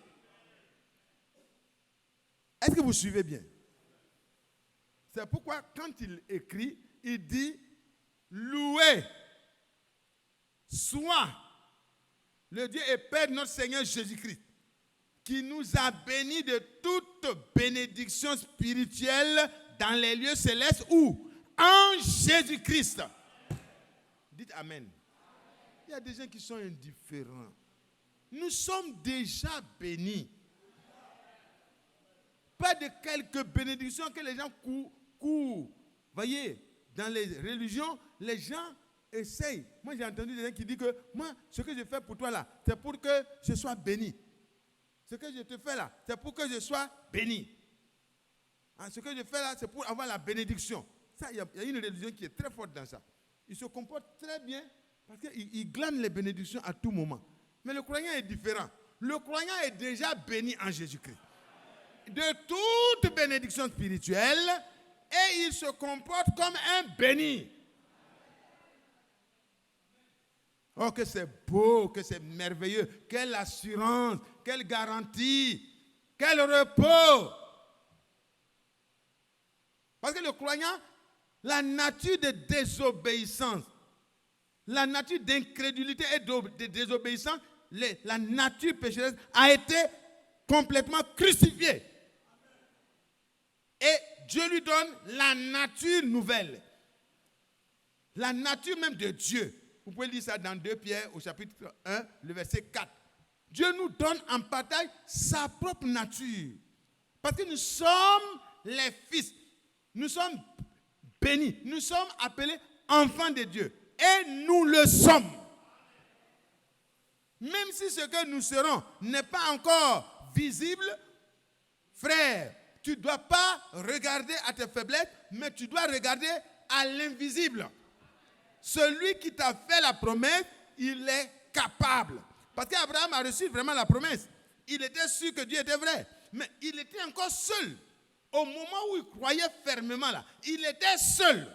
Est-ce que vous suivez bien? C'est pourquoi quand il écrit, il dit, loué soit le Dieu et Père de notre Seigneur Jésus-Christ, qui nous a bénis de toute bénédiction spirituelle dans les lieux célestes ou en Jésus-Christ. Dites Amen. Il y a des gens qui sont indifférents. Nous sommes déjà bénis. Pas de quelques bénédictions que les gens courent. Voyez, dans les religions, les gens essayent. Moi, j'ai entendu des gens qui disent que moi, ce que je fais pour toi là, c'est pour que je sois béni. Ce que je te fais là, c'est pour que je sois béni. Ce que je fais là, c'est pour avoir la bénédiction. Ça, il y a une religion qui est très forte dans ça. Ils se comportent très bien, Parce qu'il glane les bénédictions à tout moment. Mais le croyant est différent. Le croyant est déjà béni en Jésus-Christ. De toute bénédiction spirituelle, et il se comporte comme un béni. Oh, que c'est beau, que c'est merveilleux. Quelle assurance, quelle garantie, quel repos. Parce que le croyant, la nature de désobéissance, la nature d'incrédulité et de désobéissance, la nature pécheresse a été complètement crucifiée. Et Dieu lui donne la nature nouvelle. La nature même de Dieu. Vous pouvez lire ça dans 2 Pierre au chapitre 1, le verset 4. Dieu nous donne en partage sa propre nature. Parce que nous sommes les fils. Nous sommes bénis. Nous sommes appelés enfants de Dieu. Et nous le sommes. Même si ce que nous serons n'est pas encore visible, frère, tu ne dois pas regarder à tes faiblesses, mais tu dois regarder à l'invisible. Celui qui t'a fait la promesse, il est capable. Parce qu'Abraham a reçu vraiment la promesse. Il était sûr que Dieu était vrai. Mais il était encore seul. Au moment où il croyait fermement là, il était seul.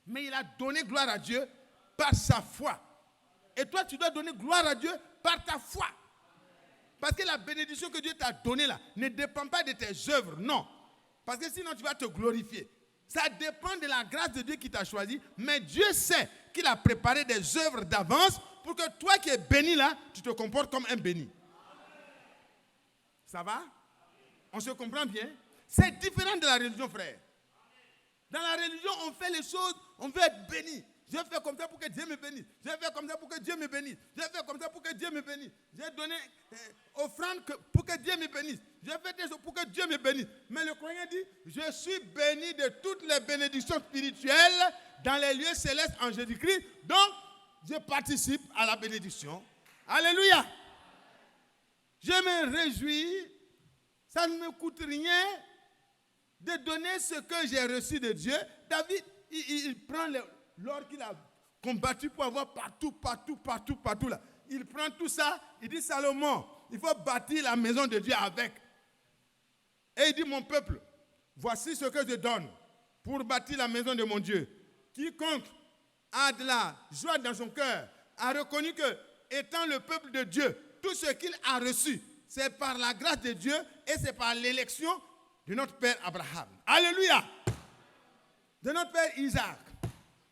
Mais il a donné gloire à Dieu par sa foi. Et toi, tu dois donner gloire à Dieu par ta foi. Parce que la bénédiction que Dieu t'a donnée là ne dépend pas de tes œuvres, non. Parce que sinon tu vas te glorifier. Ça dépend de la grâce de Dieu qui t'a choisi. Mais Dieu sait qu'il a préparé des œuvres d'avance pour que toi qui es béni là, tu te comportes comme un béni. Ça va? On se comprend bien? C'est différent de la religion, frère. Dans la religion, on fait les choses, on veut être béni. Je vais faire comme ça pour que Dieu me bénisse. Je vais faire comme ça pour que Dieu me bénisse. Je vais faire comme ça pour que Dieu me bénisse. Je vais donner offrande pour que Dieu me bénisse. Je vais faire des choses pour que Dieu me bénisse. Mais le croyant dit, je suis béni de toutes les bénédictions spirituelles dans les lieux célestes en Jésus-Christ. Donc, je participe à la bénédiction. Alléluia. Je me réjouis. Ça ne me coûte rien de donner ce que j'ai reçu de Dieu. David, il prend l'or qu'il a combattu pour avoir partout là. Il prend tout ça, il dit Salomon, il faut bâtir la maison de Dieu avec. Et il dit mon peuple, voici ce que je donne pour bâtir la maison de mon Dieu. Quiconque a de la joie dans son cœur, a reconnu que, étant le peuple de Dieu, tout ce qu'il a reçu, c'est par la grâce de Dieu et c'est par l'élection de notre père Abraham. Alléluia! De notre père Isaac.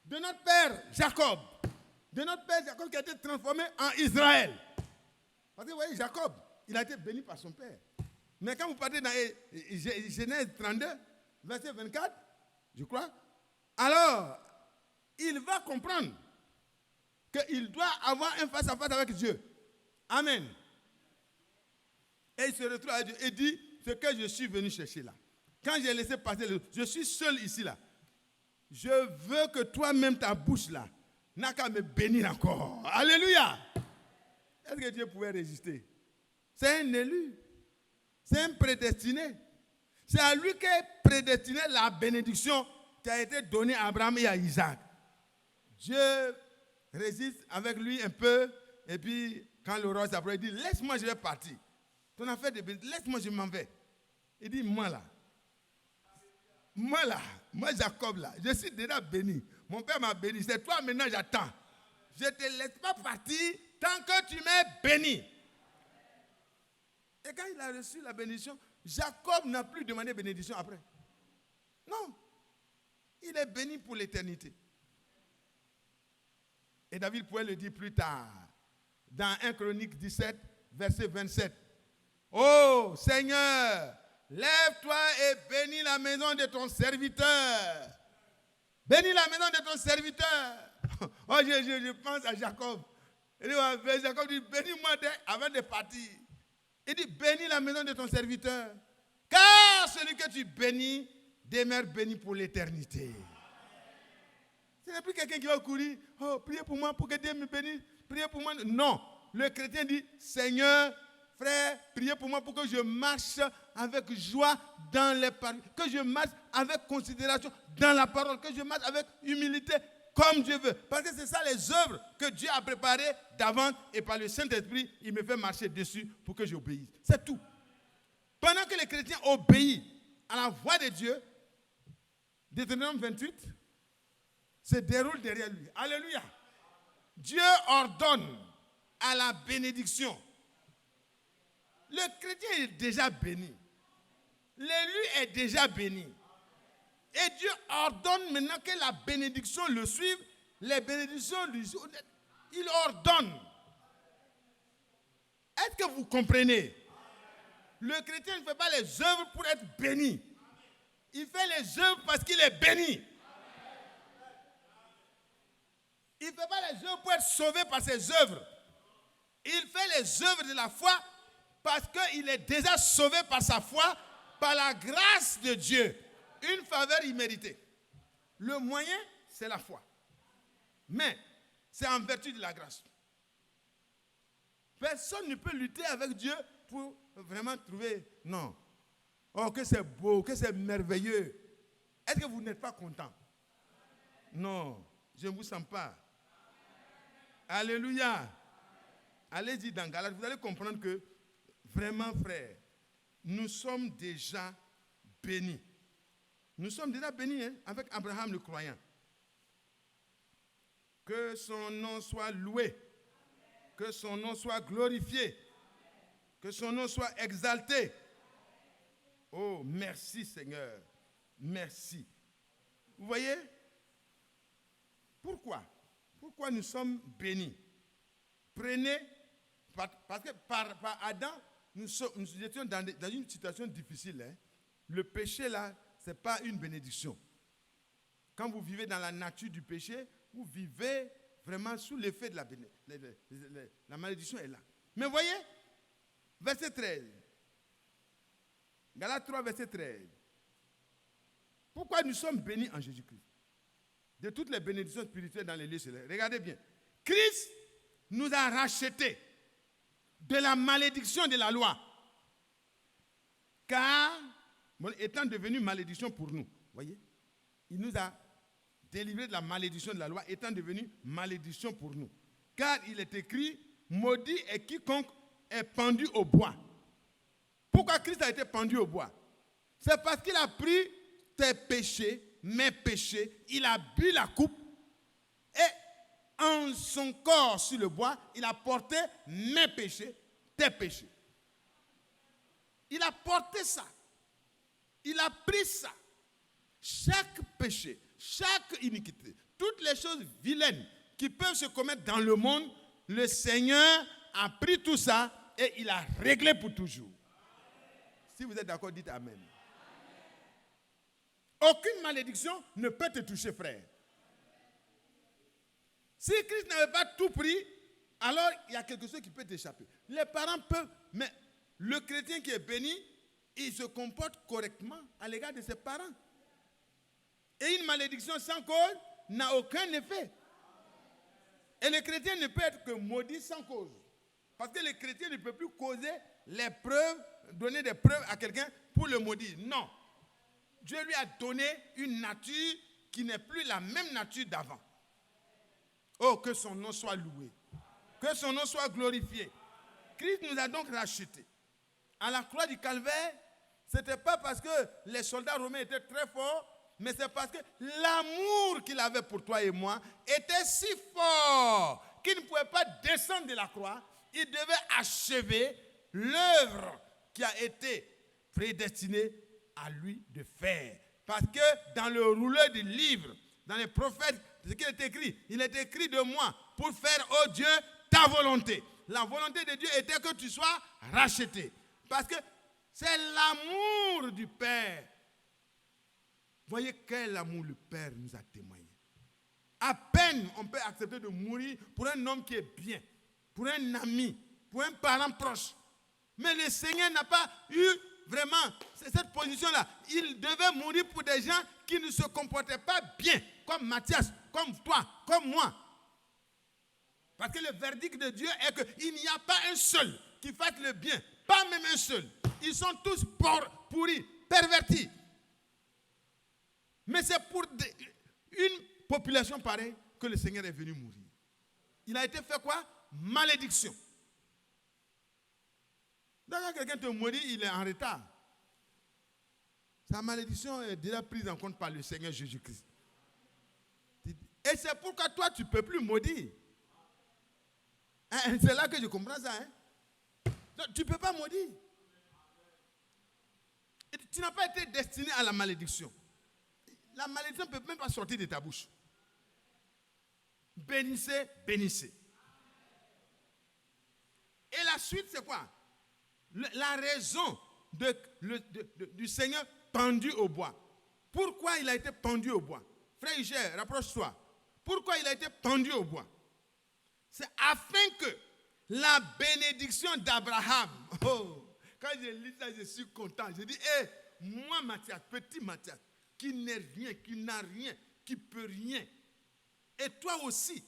De notre père Jacob. De notre père Jacob qui a été transformé en Israël. Parce que vous voyez, Jacob, il a été béni par son père. Mais quand vous partez dans Genèse 32, verset 24, je crois, alors, il va comprendre qu'il doit avoir un face-à-face avec Dieu. Amen. Et il se retrouve à Dieu et dit, ce que je suis venu chercher là. Quand j'ai laissé passer, je suis seul ici là. Je veux que toi-même, ta bouche là, n'a qu'à me bénir encore. Alléluia. Est-ce que Dieu pouvait résister? C'est un élu. C'est un prédestiné. C'est à lui qu'est prédestiné la bénédiction qui a été donnée à Abraham et à Isaac. Dieu résiste avec lui un peu. Et puis, quand le roi s'approche, il dit, laisse-moi, je vais partir. Ton affaire de bénédiction, laisse-moi, je m'en vais. Il dit, moi Jacob là, je suis déjà béni. Mon père m'a béni. C'est toi maintenant, j'attends. Je ne te laisse pas partir tant que tu m'es béni. Et quand il a reçu la bénédiction, Jacob n'a plus demandé bénédiction après. Non. Il est béni pour l'éternité. Et David pouvait le dire plus tard. Dans 1 Chronique 17, verset 27. Oh Seigneur, lève-toi et bénis la maison de ton serviteur. Bénis la maison de ton serviteur. Oh, je pense à Jacob. Jacob dit, bénis-moi avant de partir. Il dit, bénis la maison de ton serviteur. Car celui que tu bénis demeure béni pour l'éternité. Ce n'est plus quelqu'un qui va courir. Oh, priez pour moi pour que Dieu me bénisse. Priez pour moi. Non. Le chrétien dit, Seigneur, frère, priez pour moi pour que je marche avec joie dans les paroles. Que je marche avec considération dans la parole. Que je marche avec humilité comme Dieu veut. Parce que c'est ça les œuvres que Dieu a préparées d'avance et par le Saint-Esprit, il me fait marcher dessus pour que j'obéisse. C'est tout. Pendant que les chrétiens obéissent à la voix de Dieu, Deutéronome 28 se déroule derrière lui. Alléluia. Dieu ordonne à la bénédiction. Le chrétien est déjà béni. L'élu est déjà béni. Et Dieu ordonne maintenant que la bénédiction le suive. Les bénédictions lui suivent. Il ordonne. Est-ce que vous comprenez? Le chrétien ne fait pas les œuvres pour être béni. Il fait les œuvres parce qu'il est béni. Il ne fait pas les œuvres pour être sauvé par ses œuvres. Il fait les œuvres de la foi parce qu'il est déjà sauvé par sa foi, par la grâce de Dieu. Une faveur imméritée. Le moyen, c'est la foi. Mais c'est en vertu de la grâce. Personne ne peut lutter avec Dieu pour vraiment trouver, non. Oh, que c'est beau, que c'est merveilleux. Est-ce que vous n'êtes pas content? Non, je ne vous sens pas. Alléluia. Allez-y dans Galates, vous allez comprendre que vraiment, frère, nous sommes déjà bénis. Nous sommes déjà bénis avec Abraham le croyant. Que son nom soit loué. Que son nom soit glorifié. Que son nom soit exalté. Oh, merci Seigneur. Merci. Vous voyez? Pourquoi? Pourquoi nous sommes bénis? Prenez, parce que par Adam, nous étions dans une situation difficile. Le péché là, ce n'est pas une bénédiction. Quand vous vivez dans la nature du péché, vous vivez vraiment sous l'effet de la malédiction est là. Mais voyez, verset 13. Galates 3, verset 13. Pourquoi nous sommes bénis en Jésus-Christ? De toutes les bénédictions spirituelles dans les lieux célestes. Regardez bien. Christ nous a rachetés de la malédiction de la loi. Car, étant devenu malédiction pour nous, voyez, il nous a délivrés de la malédiction de la loi, étant devenu malédiction pour nous. Car il est écrit, maudit est quiconque est pendu au bois. Pourquoi Christ a été pendu au bois? C'est parce qu'il a pris tes péchés, mes péchés, il a bu la coupe et en son corps sur le bois, il a porté mes péchés, tes péchés. Il a porté ça. Il a pris ça. Chaque péché, chaque iniquité, toutes les choses vilaines qui peuvent se commettre dans le monde, le Seigneur a pris tout ça et il a réglé pour toujours. Si vous êtes d'accord, dites Amen. Aucune malédiction ne peut te toucher, frère. Si Christ n'avait pas tout pris, alors il y a quelque chose qui peut t'échapper. Les parents peuvent, mais le chrétien qui est béni, il se comporte correctement à l'égard de ses parents. Et une malédiction sans cause n'a aucun effet. Et le chrétien ne peut être que maudit sans cause. Parce que le chrétien ne peut plus causer les preuves, donner des preuves à quelqu'un pour le maudire. Non. Dieu lui a donné une nature qui n'est plus la même nature d'avant. Oh, que son nom soit loué. Que son nom soit glorifié. Christ nous a donc rachetés. À la croix du Calvaire, ce n'était pas parce que les soldats romains étaient très forts, mais c'est parce que l'amour qu'il avait pour toi et moi était si fort qu'il ne pouvait pas descendre de la croix. Il devait achever l'œuvre qui a été prédestinée à lui de faire. Parce que dans le rouleau du livre, dans les prophètes, ce qui est écrit, il est écrit de moi pour faire, oh Dieu, ta volonté. La volonté de Dieu était que tu sois racheté. Parce que c'est l'amour du Père. Voyez quel amour le Père nous a témoigné. À peine on peut accepter de mourir pour un homme qui est bien, pour un ami, pour un parent proche. Mais le Seigneur n'a pas eu vraiment cette position-là. Il devait mourir pour des gens qui ne se comportaient pas bien, comme Matthias, comme toi, comme moi. Parce que le verdict de Dieu est qu'il n'y a pas un seul qui fasse le bien. Pas même un seul. Ils sont tous pourris, pervertis. Mais c'est pour une population pareille que le Seigneur est venu mourir. Il a été fait quoi? Malédiction. Donc quand quelqu'un te maudit, il est en retard. Sa malédiction est déjà prise en compte par le Seigneur Jésus-Christ. Et c'est pourquoi toi, tu ne peux plus maudire. Hein? C'est là que je comprends ça. Hein? Donc, tu ne peux pas maudire. Et tu n'as pas été destiné à la malédiction. La malédiction ne peut même pas sortir de ta bouche. Bénissez, bénissez. Et la suite, c'est quoi? La raison du Seigneur pendu au bois. Pourquoi il a été pendu au bois? Frère Higel, rapproche-toi. Pourquoi il a été pendu au bois? C'est afin que la bénédiction d'Abraham. Oh, quand je lis ça, je suis content. Je dis, moi, Mathias, petit Mathias, qui n'est rien, qui n'a rien, qui peut rien. Et toi aussi,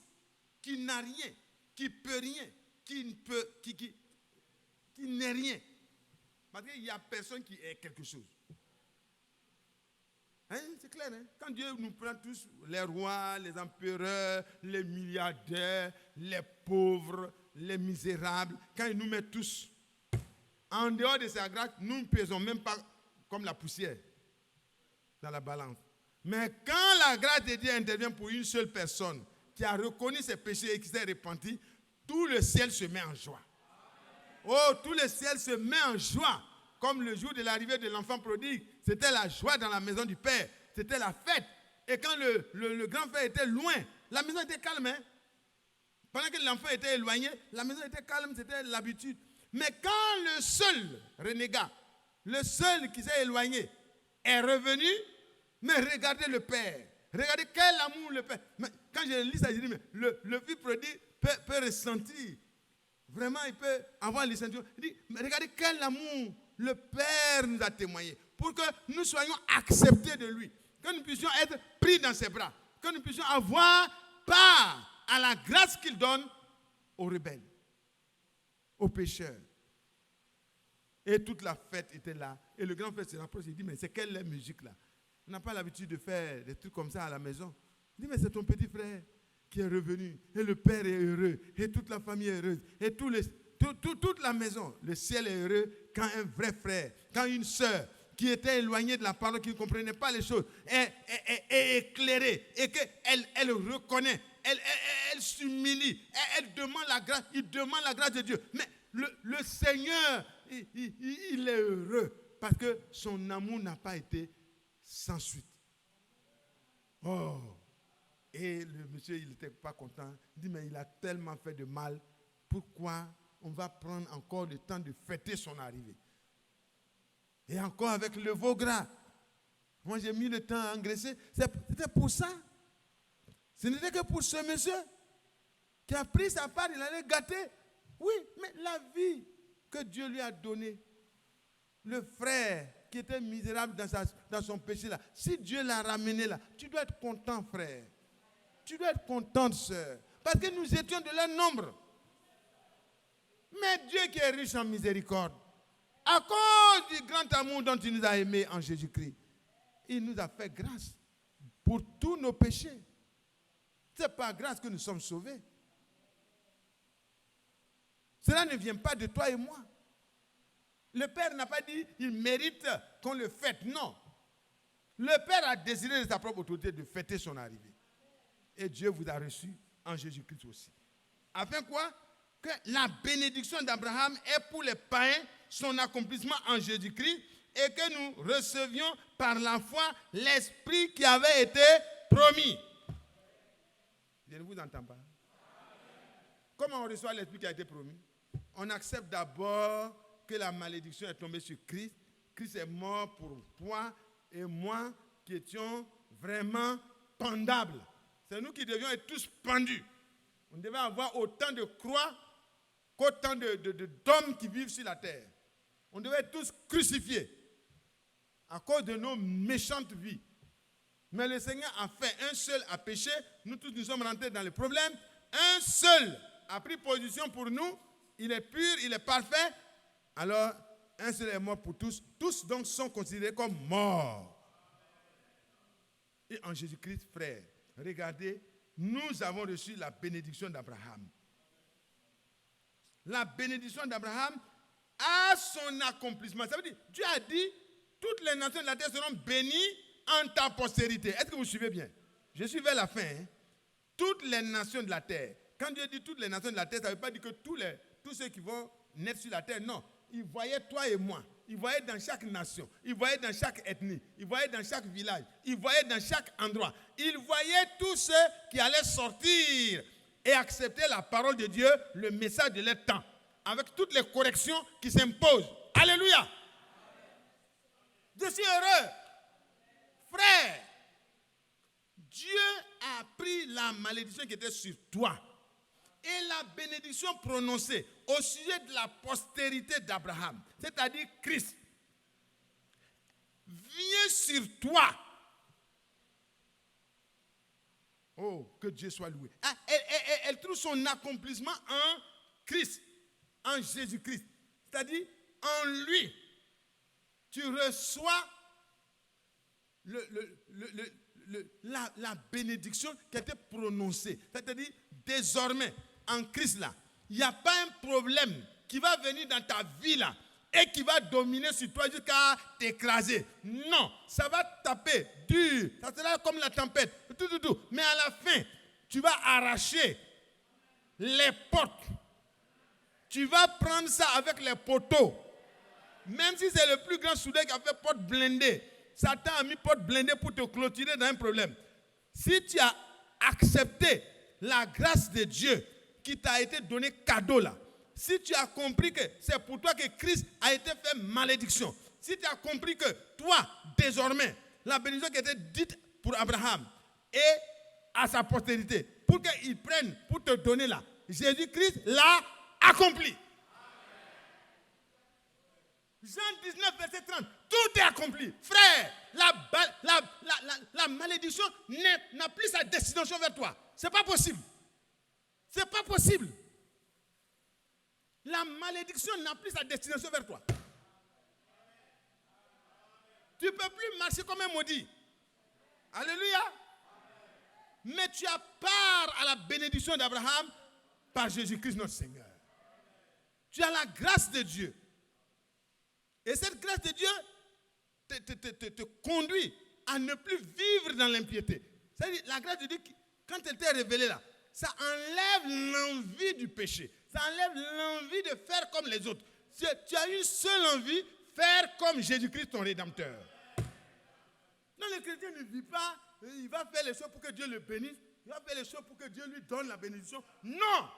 qui n'a rien, qui peut rien, qui n'est rien. Parce qu'il n'y a personne qui est quelque chose. Hein, c'est clair, hein? Quand Dieu nous prend tous, les rois, les empereurs, les milliardaires, les pauvres, les misérables, quand il nous met tous en dehors de sa grâce, nous ne pesons même pas comme la poussière dans la balance. Mais quand la grâce de Dieu intervient pour une seule personne qui a reconnu ses péchés et qui s'est repenti, tout le ciel se met en joie. Oh, tout le ciel se met en joie. Comme le jour de l'arrivée de l'enfant prodigue, c'était la joie dans la maison du Père. C'était la fête. Et quand le grand frère était loin, la maison était calme. Hein? Pendant que l'enfant était éloigné, la maison était calme, c'était l'habitude. Mais quand le seul renégat, le seul qui s'est éloigné, est revenu, mais regardez le Père. Regardez quel amour le Père. Mais quand je lis ça, je dis, mais le fils prodigue peut ressentir. Vraiment, il peut avoir les sentiments. Il dit, mais regardez quel amour le Père nous a témoigné. Pour que nous soyons acceptés de lui. Que nous puissions être pris dans ses bras. Que nous puissions avoir part à la grâce qu'il donne aux rebelles, aux pécheurs. Et toute la fête était là. Et le grand frère se rapproche et dit, mais c'est quelle musique là? On n'a pas l'habitude de faire des trucs comme ça à la maison. Il dit, mais c'est ton petit frère qui est revenu. Et le père est heureux. Et toute la famille est heureuse. Et toute la maison, le ciel est heureux quand un vrai frère, quand une sœur qui était éloignée de la parole, qui ne comprenait pas les choses, est éclairée et qu'elle reconnaît, elle s'humilie, elle demande la grâce, il demande la grâce de Dieu. Mais le Seigneur, il est heureux parce que son amour n'a pas été sans suite. Oh! Et le monsieur, il n'était pas content. Il dit, mais il a tellement fait de mal. Pourquoi on va prendre encore le temps de fêter son arrivée? Et encore avec le veau gras. Moi, j'ai mis le temps à engraisser. C'était pour ça. Ce n'était que pour ce monsieur qui a pris sa part, il allait gâter. Oui, mais la vie que Dieu lui a donnée, le frère qui était misérable dans son péché là, si Dieu l'a ramené là, tu dois être content, frère. Tu dois être contente, sœur. Parce que nous étions de leur nombre. Mais Dieu qui est riche en miséricorde, à cause du grand amour dont il nous a aimés en Jésus-Christ, il nous a fait grâce pour tous nos péchés. C'est par grâce que nous sommes sauvés. Cela ne vient pas de toi et moi. Le Père n'a pas dit il mérite qu'on le fête. Non. Le Père a désiré de sa propre autorité de fêter son arrivée. Et Dieu vous a reçu en Jésus-Christ aussi. Afin quoi? Que la bénédiction d'Abraham est pour les païens son accomplissement en Jésus-Christ et que nous recevions par la foi l'Esprit qui avait été promis. Je ne vous entends pas. Comment on reçoit l'Esprit qui a été promis? On accepte d'abord que la malédiction est tombée sur Christ. Christ est mort pour toi et moi qui étions vraiment pendables. C'est nous qui devions être tous pendus. On devait avoir autant de croix qu'autant d'hommes qui vivent sur la terre. On devait être tous crucifiés à cause de nos méchantes vies. Mais le Seigneur a fait un seul a péché. Nous tous nous sommes rentrés dans le problème. Un seul a pris position pour nous. Il est pur, il est parfait. Alors, un seul est mort pour tous. Tous donc sont considérés comme morts. Et en Jésus-Christ, frère, regardez, nous avons reçu la bénédiction d'Abraham. La bénédiction d'Abraham a son accomplissement. Ça veut dire, Dieu a dit, toutes les nations de la terre seront bénies en ta postérité. Est-ce que vous suivez bien? Je suis vers la fin. Hein? Toutes les nations de la terre. Quand Dieu dit toutes les nations de la terre, ça ne veut pas dire que tous ceux qui vont naître sur la terre. Non. Il voyait toi et moi. Il voyait dans chaque nation. Il voyait dans chaque ethnie. Il voyait dans chaque village. Il voyait dans chaque endroit. Il voyait tous ceux qui allaient sortir et accepter la parole de Dieu, le message de leur temps, avec toutes les corrections qui s'imposent. Alléluia. Je suis heureux. Frère, Dieu a pris la malédiction qui était sur toi et la bénédiction prononcée au sujet de la postérité d'Abraham, c'est-à-dire Christ, vient sur toi. Oh, que Dieu soit loué. Elle trouve son accomplissement en Christ, en Jésus-Christ. C'est-à-dire, en lui, tu reçois la bénédiction qui a été prononcée. C'est-à-dire, désormais, en Christ là, il n'y a pas un problème qui va venir dans ta vie là et qui va dominer sur toi jusqu'à t'écraser. Non, ça va taper dur. Ça sera comme la tempête. Tout. Mais à la fin, tu vas arracher les portes. Tu vas prendre ça avec les poteaux. Même si c'est le plus grand soudeur qui a fait porte blindée. Satan a mis porte blindée pour te clôturer dans un problème. Si tu as accepté la grâce de Dieu qui t'a été donnée cadeau là, si tu as compris que c'est pour toi que Christ a été fait malédiction, si tu as compris que toi, désormais, la bénédiction qui a été dite pour Abraham et à sa postérité, pour qu'il prenne, pour te donner là, Jésus-Christ l'a accompli. Jean 19, verset 30, tout est accompli. Frère, la malédiction n'a plus sa destination vers toi. C'est pas possible. C'est pas possible. La malédiction n'a plus sa destination vers toi. Tu ne peux plus marcher comme un maudit. Alléluia. Mais tu as part à la bénédiction d'Abraham par Jésus-Christ notre Seigneur. Tu as la grâce de Dieu. Et cette grâce de Dieu te conduit à ne plus vivre dans l'impiété. C'est-à-dire, la grâce de Dieu, quand elle t'est révélée là, ça enlève l'envie du péché. Ça enlève l'envie de faire comme les autres. Tu as une seule envie, faire comme Jésus-Christ ton Rédempteur. Non, le chrétien ne vit pas, il va faire les choses pour que Dieu le bénisse, il va faire les choses pour que Dieu lui donne la bénédiction. Non!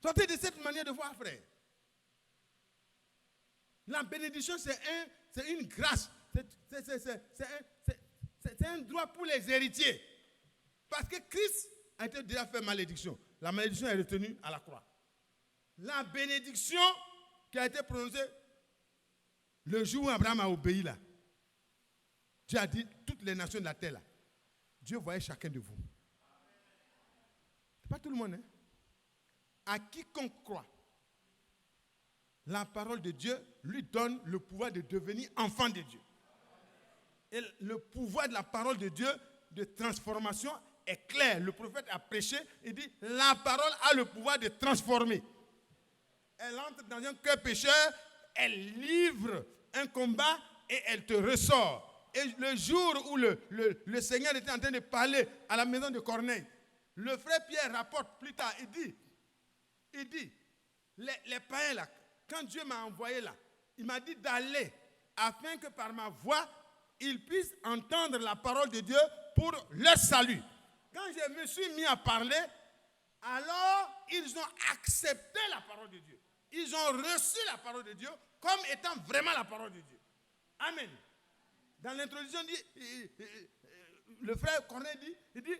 Sortez de cette manière de voir, frère. La bénédiction, c'est une grâce. C'est un droit pour les héritiers. Parce que Christ a été déjà fait malédiction. La malédiction est retenue à la croix. La bénédiction qui a été prononcée le jour où Abraham a obéi là. Dieu a dit, toutes les nations de la terre là, Dieu voyait chacun de vous. C'est pas tout le monde, hein? À quiconque croit, la parole de Dieu lui donne le pouvoir de devenir enfant de Dieu. Et le pouvoir de la parole de Dieu de transformation est clair. Le prophète a prêché et dit, la parole a le pouvoir de transformer. Elle entre dans un cœur pécheur, elle livre un combat et elle te ressort. Et le jour où le Seigneur était en train de parler à la maison de Corneille, le frère Pierre rapporte plus tard, il dit, les païens là, quand Dieu m'a envoyé là, il m'a dit d'aller afin que par ma voix, ils puissent entendre la parole de Dieu pour leur salut. Quand je me suis mis à parler, alors ils ont accepté la parole de Dieu. Ils ont reçu la parole de Dieu comme étant vraiment la parole de Dieu. Amen. Dans l'introduction, le frère Corneille dit,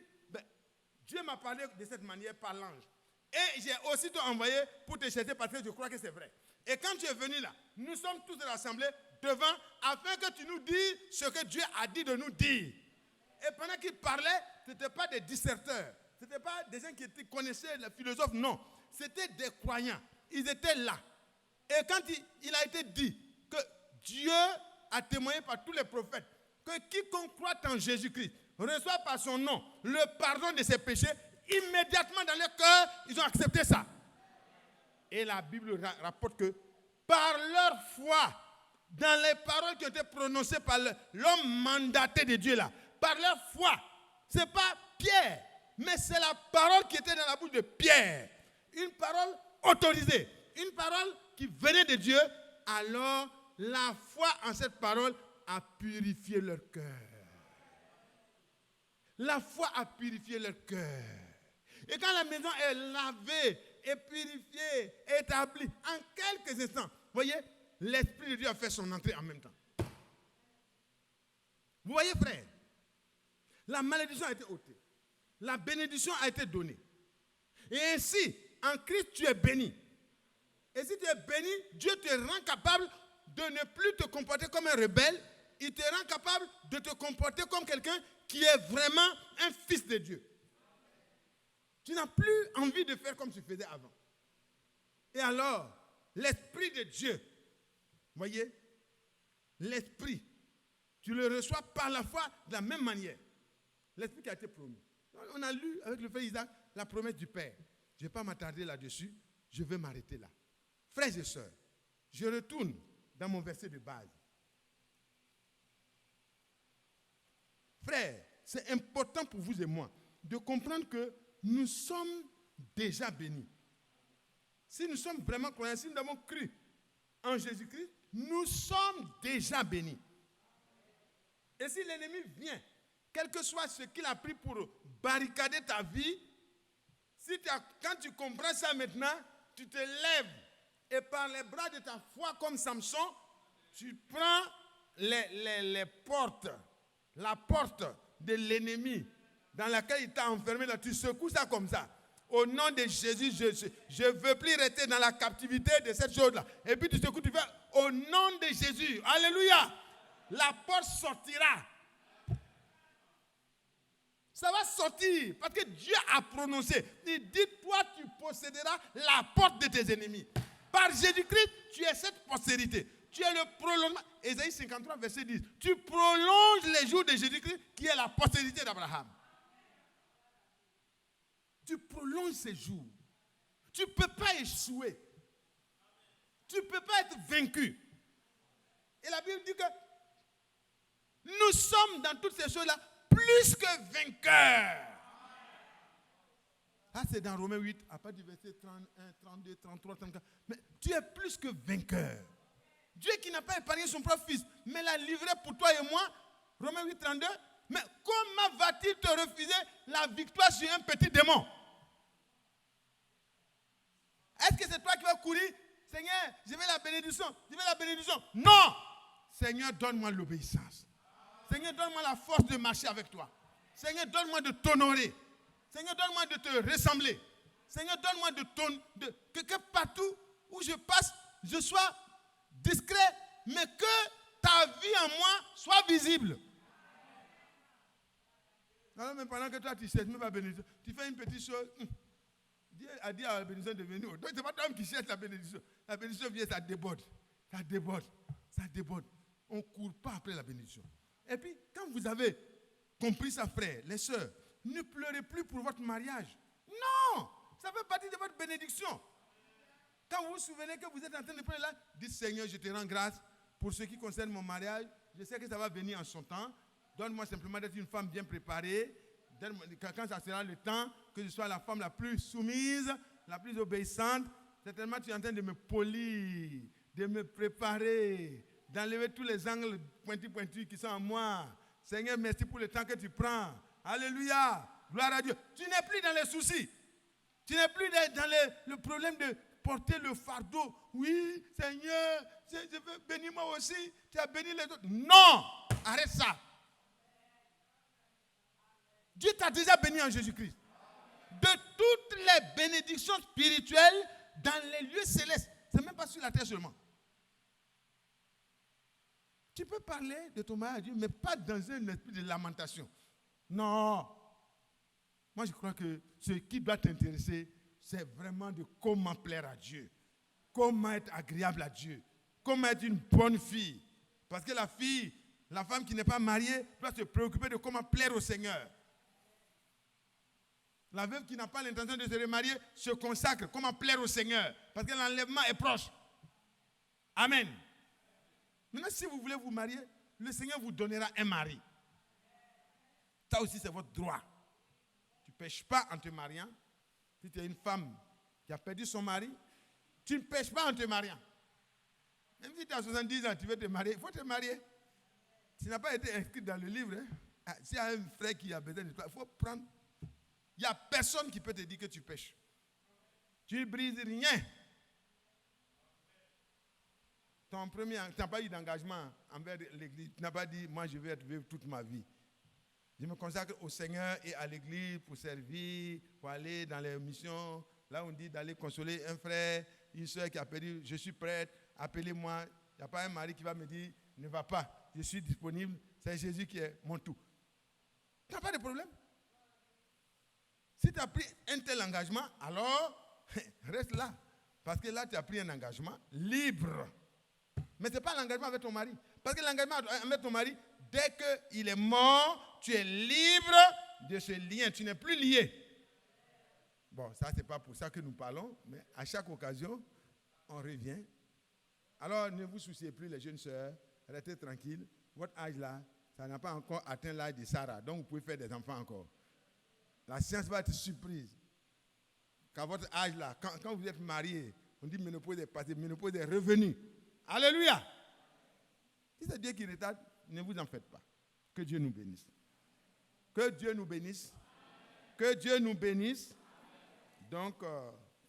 Dieu m'a parlé de cette manière par l'ange. Et j'ai aussitôt envoyé pour te chercher parce que je crois que c'est vrai. Et quand tu es venu là, nous sommes tous rassemblés devant afin que tu nous dises ce que Dieu a dit de nous dire. Et pendant qu'il parlait, ce n'étaient pas des disserteurs. Ce n'étaient pas des gens qui connaissaient les philosophes, non. C'était des croyants. Ils étaient là. Et quand il a été dit que Dieu a témoigné par tous les prophètes que quiconque croit en Jésus-Christ reçoit par son nom le pardon de ses péchés, immédiatement dans leur cœur, ils ont accepté ça. Et la Bible rapporte que par leur foi, dans les paroles qui ont été prononcées par l'homme mandaté de Dieu là, par leur foi, ce n'est pas Pierre, mais c'est la parole qui était dans la bouche de Pierre. Une parole autorisée, une parole qui venait de Dieu. Alors, la foi en cette parole a purifié leur cœur. La foi a purifié leur cœur. Et quand la maison est lavée, est purifiée, est établie, en quelques instants, voyez, l'Esprit de Dieu a fait son entrée en même temps. Vous voyez, frère, la malédiction a été ôtée. La bénédiction a été donnée. Et ainsi, en Christ, tu es béni. Et si tu es béni, Dieu te rend capable de ne plus te comporter comme un rebelle. Il te rend capable de te comporter comme quelqu'un qui est vraiment un fils de Dieu. Tu n'as plus envie de faire comme tu faisais avant. Et alors, l'Esprit de Dieu, voyez, l'Esprit, tu le reçois par la foi de la même manière. L'Esprit qui a été promis. On a lu avec le frère Isaac la promesse du Père. Je ne vais pas m'attarder là-dessus, je vais m'arrêter là. Frères et sœurs, je retourne dans mon verset de base. Frères, c'est important pour vous et moi de comprendre que nous sommes déjà bénis. Si nous sommes vraiment croyants, si nous avons cru en Jésus-Christ, nous sommes déjà bénis. Et si l'ennemi vient, quel que soit ce qu'il a pris pour barricader ta vie, quand tu comprends ça maintenant, tu te lèves et par les bras de ta foi comme Samson, tu prends les portes, la porte de l'ennemi dans laquelle il t'a enfermé, là, tu secoues ça comme ça. Au nom de Jésus, je ne veux plus rester dans la captivité de cette chose-là. Et puis tu secoues, tu fais au nom de Jésus. Alléluia. La porte sortira. Ça va sortir parce que Dieu a prononcé. Il dit, toi tu posséderas la porte de tes ennemis. Par Jésus-Christ, tu es cette postérité. Tu es le prolongement. Ésaïe 53, verset 10. Tu prolonges les jours de Jésus-Christ qui est la postérité d'Abraham. Tu prolonges ces jours. Tu ne peux pas échouer. Tu ne peux pas être vaincu. Et la Bible dit que nous sommes dans toutes ces choses-là plus que vainqueurs. Ça, c'est dans Romains 8, à partir du verset 31, 32, 33, 34. Mais tu es plus que vainqueur. Dieu qui n'a pas épargné son propre fils, mais l'a livré pour toi et moi. Romains 8, 32. Mais comment va-t-il te refuser la victoire sur un petit démon? Est-ce que c'est toi qui vas courir? Seigneur, je veux la bénédiction. Je veux la bénédiction. Non! Seigneur, donne-moi l'obéissance. Seigneur, donne-moi la force de marcher avec toi. Seigneur, donne-moi de t'honorer. Seigneur, donne-moi de te ressembler. Seigneur, donne-moi que partout où je passe, je sois discret, mais que ta vie en moi soit visible. Alors, même pendant que toi, tu cherches même la bénédiction, tu fais une petite chose. Dieu a dit à la bénédiction de venir. Donc, ce n'est pas toi qui cherches la bénédiction. La bénédiction vient, ça déborde. Ça déborde. Ça déborde. On ne court pas après la bénédiction. Et puis, quand vous avez compris ça, frère, les sœurs, ne pleurez plus pour votre mariage. Non! Ça fait partie de votre bénédiction. Quand vous vous souvenez que vous êtes en train de prendre là, dites Seigneur, je te rends grâce pour ce qui concerne mon mariage. Je sais que ça va venir en son temps. Donne-moi simplement d'être une femme bien préparée. Quand ça sera le temps, que je sois la femme la plus soumise, la plus obéissante. Certainement, tu es en train de me polir, de me préparer, d'enlever tous les angles pointus qui sont en moi. Seigneur, merci pour le temps que tu prends. Alléluia. Gloire à Dieu. Tu n'es plus dans les soucis. Tu n'es plus dans le problème de porter le fardeau. Oui, Seigneur, je veux bénir moi aussi. Tu as béni les autres. Non, arrête ça. Dieu t'a déjà béni en Jésus-Christ. De toutes les bénédictions spirituelles dans les lieux célestes. Ce n'est même pas sur la terre seulement. Tu peux parler de ton mariage à Dieu, mais pas dans un esprit de lamentation. Non. Moi, je crois que ce qui doit t'intéresser, c'est vraiment de comment plaire à Dieu. Comment être agréable à Dieu. Comment être une bonne fille. Parce que la fille La femme qui n'est pas mariée doit se préoccuper de comment plaire au Seigneur. La veuve qui n'a pas l'intention de se remarier se consacre comment plaire au Seigneur. Parce que l'enlèvement est proche. Amen. Maintenant, si vous voulez vous marier, le Seigneur vous donnera un mari. Ça aussi, c'est votre droit. Tu ne pêches pas en te mariant. Si tu es une femme qui a perdu son mari, tu ne pêches pas en te mariant. Même si tu as 70 ans, tu veux te marier, il faut te marier. Tu n'as pas été inscrit dans le livre. Hein? S'il y a un frère qui a besoin de toi, il faut prendre. Il n'y a personne qui peut te dire que tu pêches. Tu ne brises rien. Tu n'as pas eu d'engagement envers l'église. Tu n'as pas dit, moi je vais être veuve toute ma vie. Je me consacre au Seigneur et à l'église pour servir, pour aller dans les missions. Là, on dit d'aller consoler un frère, une soeur qui a perdu. Je suis prête, appelez-moi. Il n'y a pas un mari qui va me dire, ne va pas, je suis disponible. C'est Jésus qui est mon tout. Tu n'as pas de problème. Si tu as pris un tel engagement, alors reste là. Parce que là, tu as pris un engagement libre. Mais ce n'est pas l'engagement avec ton mari. Parce que l'engagement avec ton mari, dès qu'il est mort, tu es libre de ce lien. Tu n'es plus lié. Bon, ça, ce n'est pas pour ça que nous parlons, mais à chaque occasion, on revient. Alors, ne vous souciez plus, les jeunes sœurs. Restez tranquilles. Votre âge là, ça n'a pas encore atteint l'âge de Sarah. Donc, vous pouvez faire des enfants encore. La science va être surprise. Qu'à votre âge là, quand vous êtes marié, on dit ménopause est passée, ménopause est revenue. Alléluia. Si c'est Dieu qui retarde, ne vous en faites pas. Que Dieu nous bénisse. Que Dieu nous bénisse. Que Dieu nous bénisse. Donc,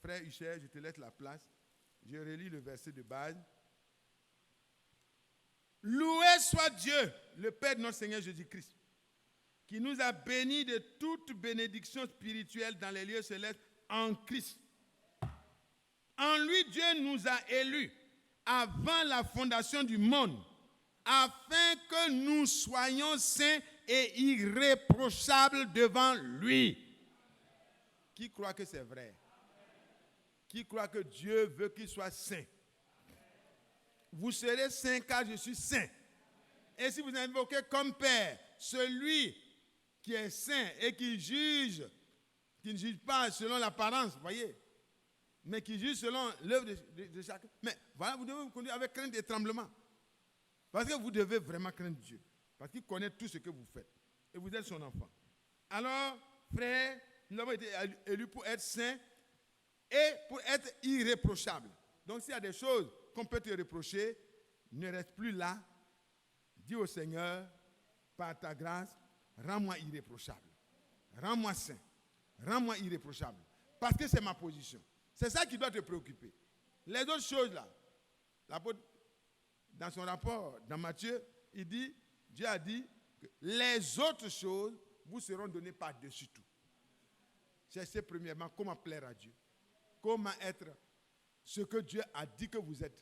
frère Huchet, je te laisse la place. Je relis le verset de base. Loué soit Dieu, le Père de notre Seigneur Jésus-Christ, qui nous a bénis de toute bénédiction spirituelle dans les lieux célestes en Christ. En lui, Dieu nous a élus avant la fondation du monde, afin que nous soyons saints et irréprochables devant lui. Qui croit que c'est vrai? Qui croit que Dieu veut qu'il soit saint? Vous serez saints car je suis saint. Et si vous invoquez comme Père celui qui est saint et qui juge, qui ne juge pas selon l'apparence, voyez, mais qui juge selon l'œuvre de chacun. Mais voilà, vous devez vous conduire avec crainte et tremblement. Parce que vous devez vraiment craindre Dieu. Parce qu'il connaît tout ce que vous faites. Et vous êtes son enfant. Alors, frère, nous avons été élus pour être saints et pour être irréprochables. Donc, s'il y a des choses qu'on peut te reprocher, ne reste plus là. Dis au Seigneur, par ta grâce, rends-moi irréprochable. Rends-moi saint. Rends-moi irréprochable. Parce que c'est ma position. C'est ça qui doit te préoccuper. Les autres choses là, l'apôtre, dans son rapport, dans Matthieu, il dit, Dieu a dit que les autres choses vous seront données par-dessus tout. Cherchez premièrement comment plaire à Dieu. Comment être ce que Dieu a dit que vous êtes.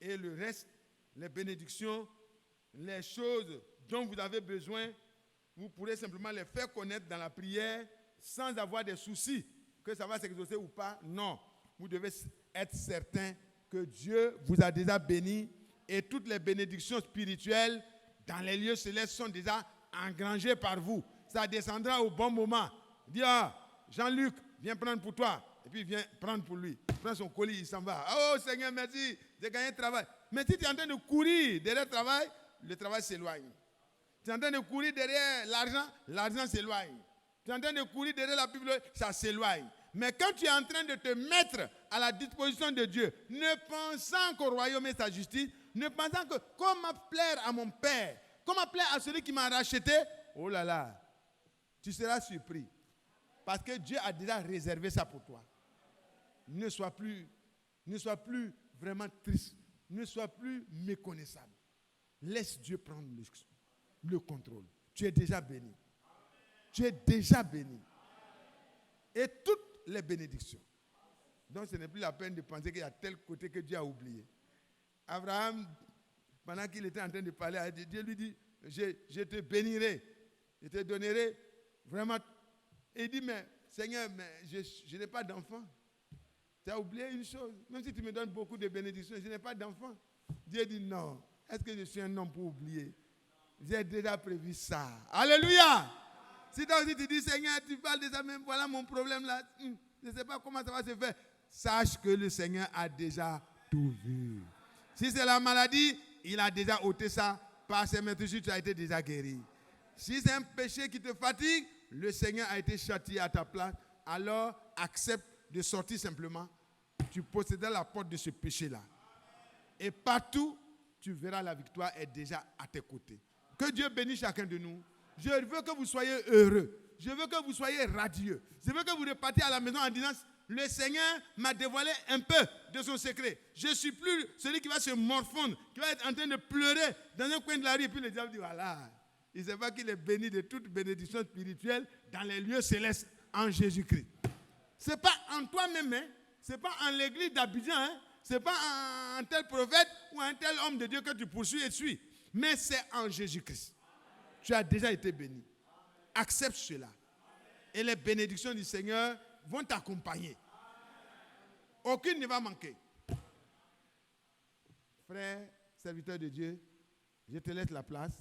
Et le reste, les bénédictions, les choses dont vous avez besoin, vous pourrez simplement les faire connaître dans la prière sans avoir des soucis que ça va s'exaucer ou pas. Non, vous devez être certain que Dieu vous a déjà béni et toutes les bénédictions spirituelles dans les lieux célestes sont déjà engrangées par vous. Ça descendra au bon moment. Dis, Jean-Luc, viens prendre pour toi. Et puis viens prendre pour lui. Il prend son colis, il s'en va. Oh Seigneur, merci, j'ai gagné le travail. Mais si tu es en train de courir derrière le travail s'éloigne. Tu es en train de courir derrière l'argent s'éloigne. Tu es en train de courir derrière la Bible, ça s'éloigne. Mais quand tu es en train de te mettre à la disposition de Dieu, ne pensant qu'au royaume et sa justice, ne pensant que comment plaire à mon Père, comment plaire à celui qui m'a racheté, oh là là, tu seras surpris. Parce que Dieu a déjà réservé ça pour toi. Ne sois plus vraiment triste. Ne sois plus méconnaissable. Laisse Dieu prendre le contrôle. Tu es déjà béni. Tu es déjà béni. Et toutes les bénédictions. Donc ce n'est plus la peine de penser qu'il y a tel côté que Dieu a oublié. Abraham, pendant qu'il était en train de parler à Dieu, Dieu lui dit, je te bénirai. Je te donnerai vraiment. Et il dit, mais Seigneur, mais je n'ai pas d'enfant. Tu as oublié une chose. Même si tu me donnes beaucoup de bénédictions, je n'ai pas d'enfant. Dieu dit, non. Est-ce que je suis un homme pour oublier? j'ai déjà prévu ça. Alléluia. Si toi aussi tu dis, Seigneur, tu parles de ça, même voilà mon problème là. Je ne sais pas comment ça va se faire. Sache que le Seigneur a déjà tout vu. Si c'est la maladie, il a déjà ôté ça. Par ses mains, tu as été déjà guéri. Si c'est un péché qui te fatigue, le Seigneur a été châtié à ta place. Alors, accepte de sortir simplement. Tu possédais la porte de ce péché-là. Et partout, tu verras la victoire est déjà à tes côtés. Que Dieu bénisse chacun de nous. Je veux que vous soyez heureux. Je veux que vous soyez radieux. Je veux que vous repartiez à la maison en disant, le Seigneur m'a dévoilé un peu de son secret. Je ne suis plus celui qui va se morfondre, qui va être en train de pleurer dans un coin de la rue. Et puis le diable dit, voilà, il ne sait pas qu'il est béni de toute bénédiction spirituelle dans les lieux célestes en Jésus-Christ. Ce n'est pas en toi-même, hein? Ce n'est pas en l'église d'Abidjan, hein? Ce n'est pas un tel prophète ou un tel homme de Dieu que tu poursuis et suis. Mais c'est en Jésus-Christ. Tu as déjà été béni. Accepte cela. Et les bénédictions du Seigneur vont t'accompagner. Aucune ne va manquer. Frère, serviteur de Dieu, je te laisse la place.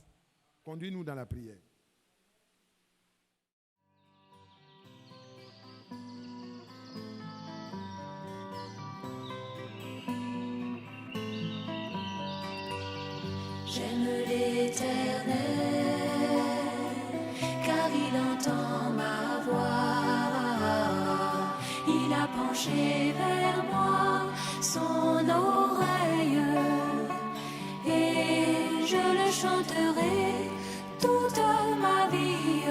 Conduis-nous dans la prière. J'aime l'Éternel, car il entend ma voix. Il a penché vers moi son oreille, et je le chanterai toute ma vie.